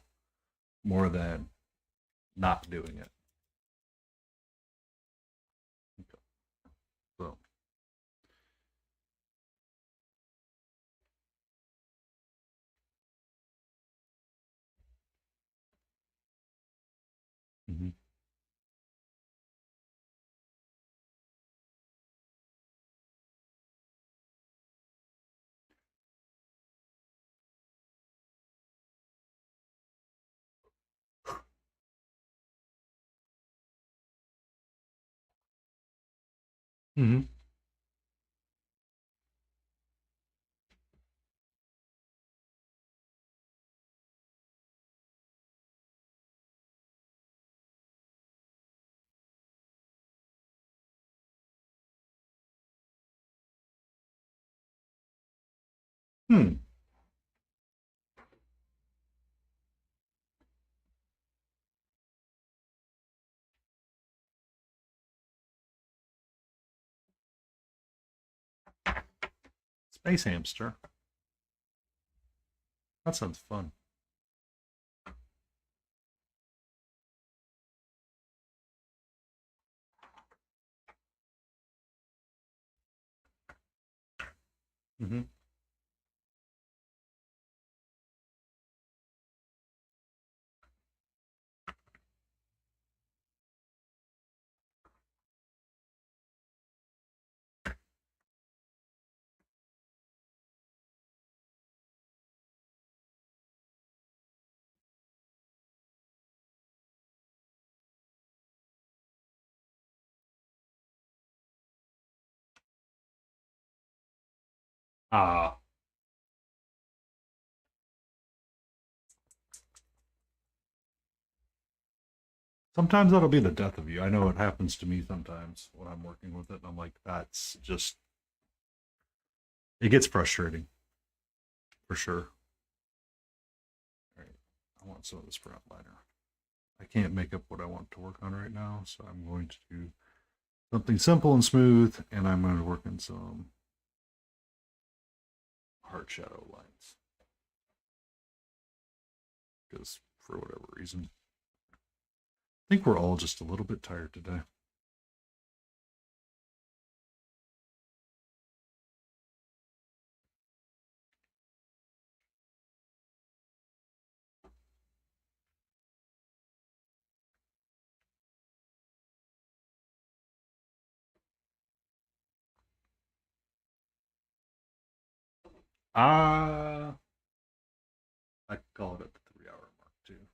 more than not doing it. Okay. So, mhm. Mhm. Hmm. Space hamster. That sounds fun. Hmm. Ah, sometimes that'll be the death of you. I know it happens to me sometimes when I'm working with it, and I'm like, that's just it gets frustrating for sure. All right, I want some of this brown liner. I can't make up what I want to work on right now, so I'm going to do something simple and smooth, and I'm going to work in some hard shadow lines because for whatever reason, I think we're all just a little bit tired today. Ah, I could call it at the 3 hour mark too,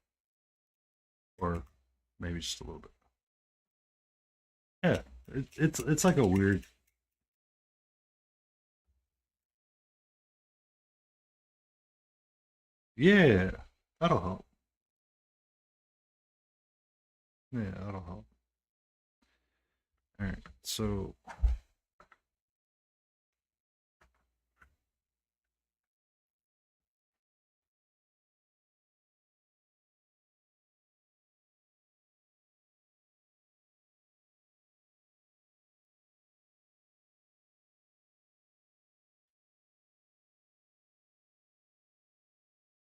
or maybe just a little bit. Yeah, it's like a weird. Yeah, that'll help. Yeah, that'll help. All right, so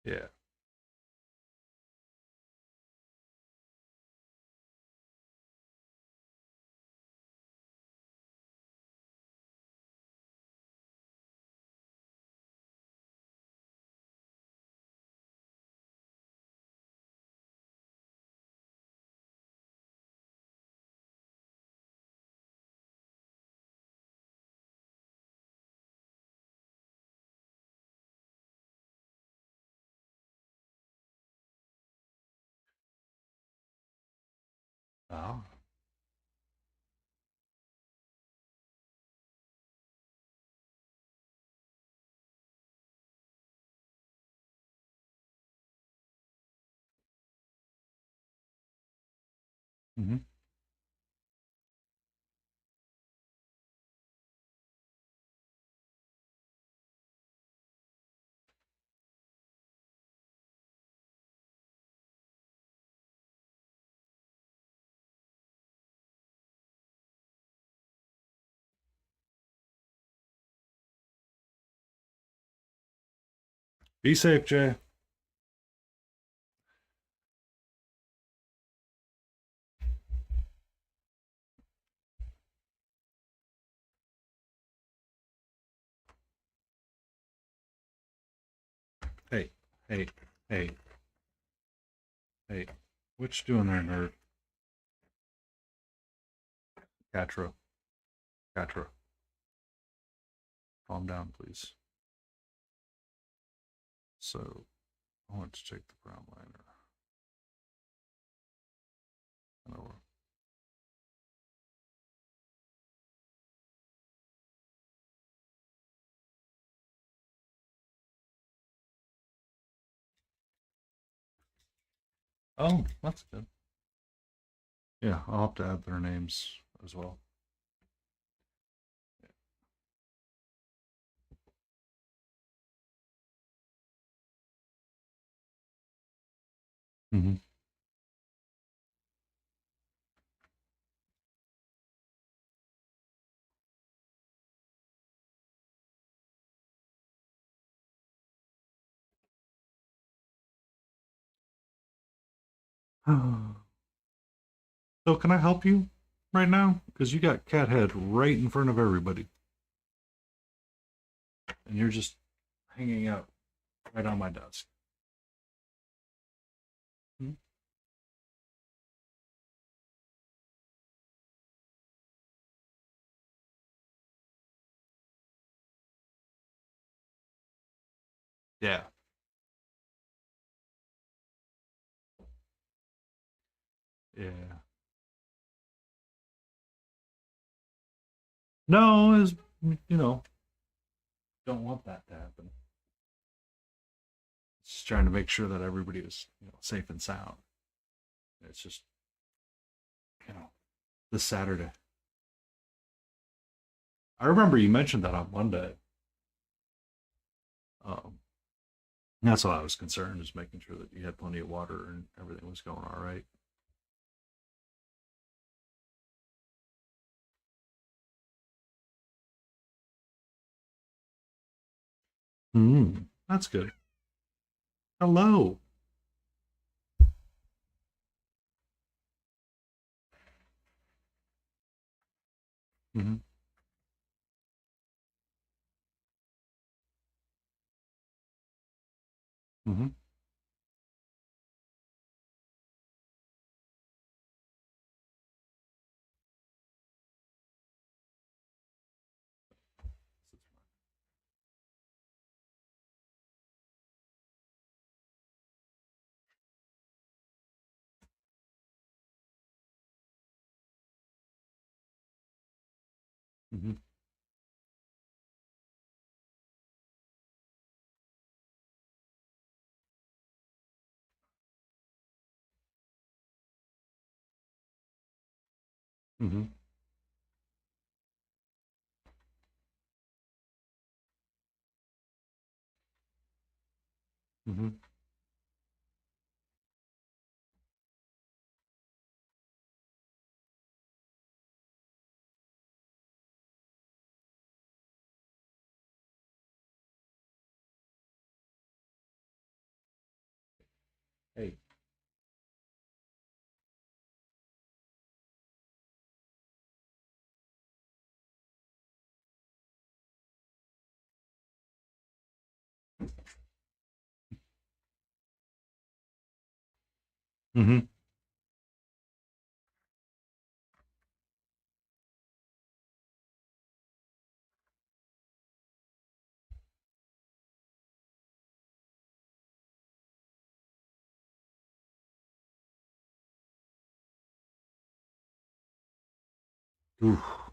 yeah. Oh. Mm-hmm. Be safe, Jay. Hey, hey, hey, hey. What you doing there, nerd? Catra, Catra. Calm down, please. So, I want to take the brown liner. Oh, that's good. Yeah, I'll have to add their names as well. Mm-hmm. So, can I help you right now? Because you got cat head right in front of everybody, and you're just hanging out right on my desk. Hmm? Yeah, yeah. No, is you know, don't want that to happen. Just trying to make sure that everybody is safe and sound. It's just you know this Saturday. I remember you mentioned that on Monday. Um, that's all I was concerned is making sure that you had plenty of water and everything was going all right. That's good. Hello. Mm-hmm. Mm-hmm. Mm-hmm. Mm-hmm. Mm-hmm. Hey. Mm-hmm. Oof.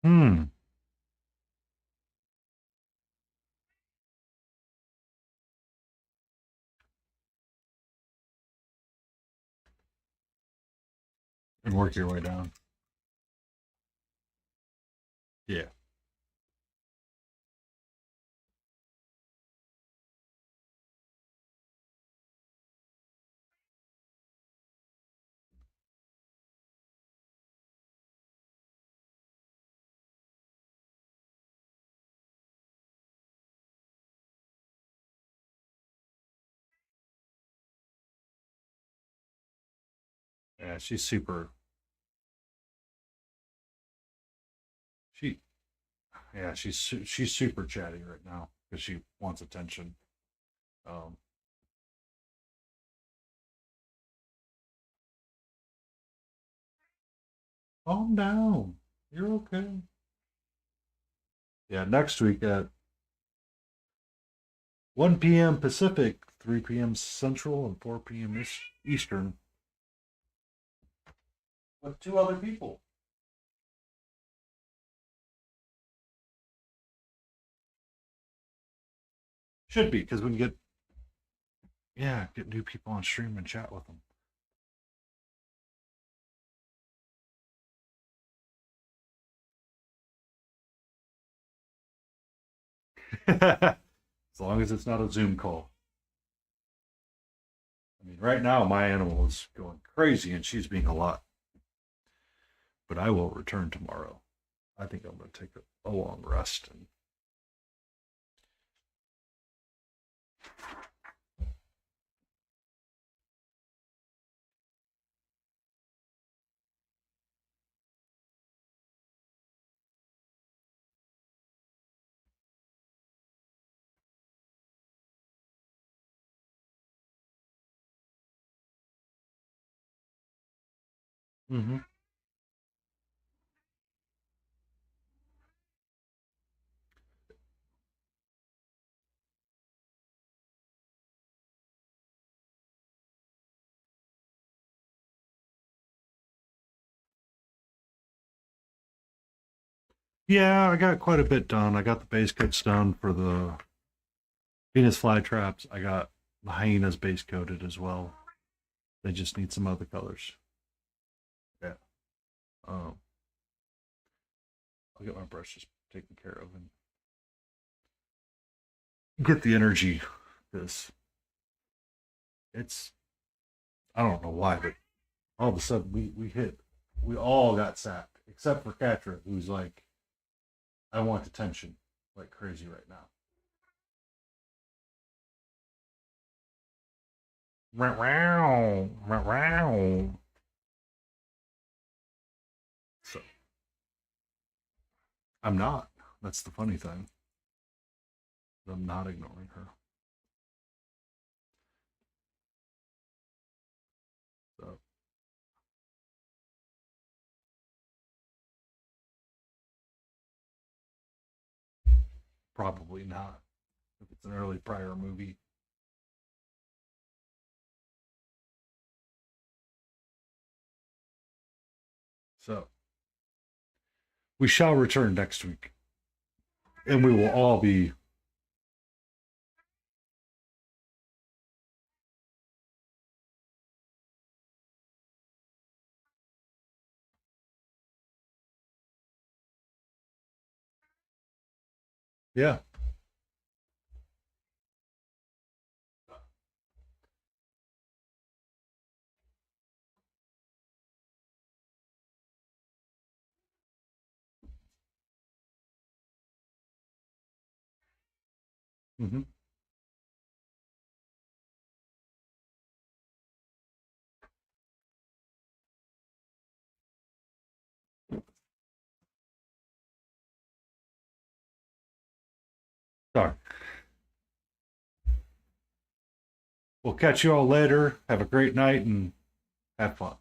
Hmm. And work your way down. Yeah. Yeah. She's super. She. Yeah. She's super chatty right now because she wants attention. Um. Calm down. You're okay. Yeah. Next week at 1 p.m. Pacific, 3 p.m. Central, and 4 p.m. Eastern with two other people. Should be because we can get new people on stream and chat with them. As long as it's not a Zoom call. I mean, right now my animal is going crazy and she's being a lot, but I will return tomorrow. I think I'm going to take a long rest and. Mm-hmm. Yeah, I got quite a bit done. I got the base coats done for the Venus flytraps. I got the hyenas base coated as well. They just need some other colors. Yeah. Um, I'll get my brushes taken care of and get the energy because it's I don't know why, but all of a sudden we all got sacked except for Katra, who's like, I want attention like crazy right now. So I'm not. That's the funny thing. I'm not ignoring her. So probably not if it's an early prior movie. So we shall return next week, and we will all be. Yeah. Mm-hmm. Sorry. We'll catch you all later. Have a great night and have fun.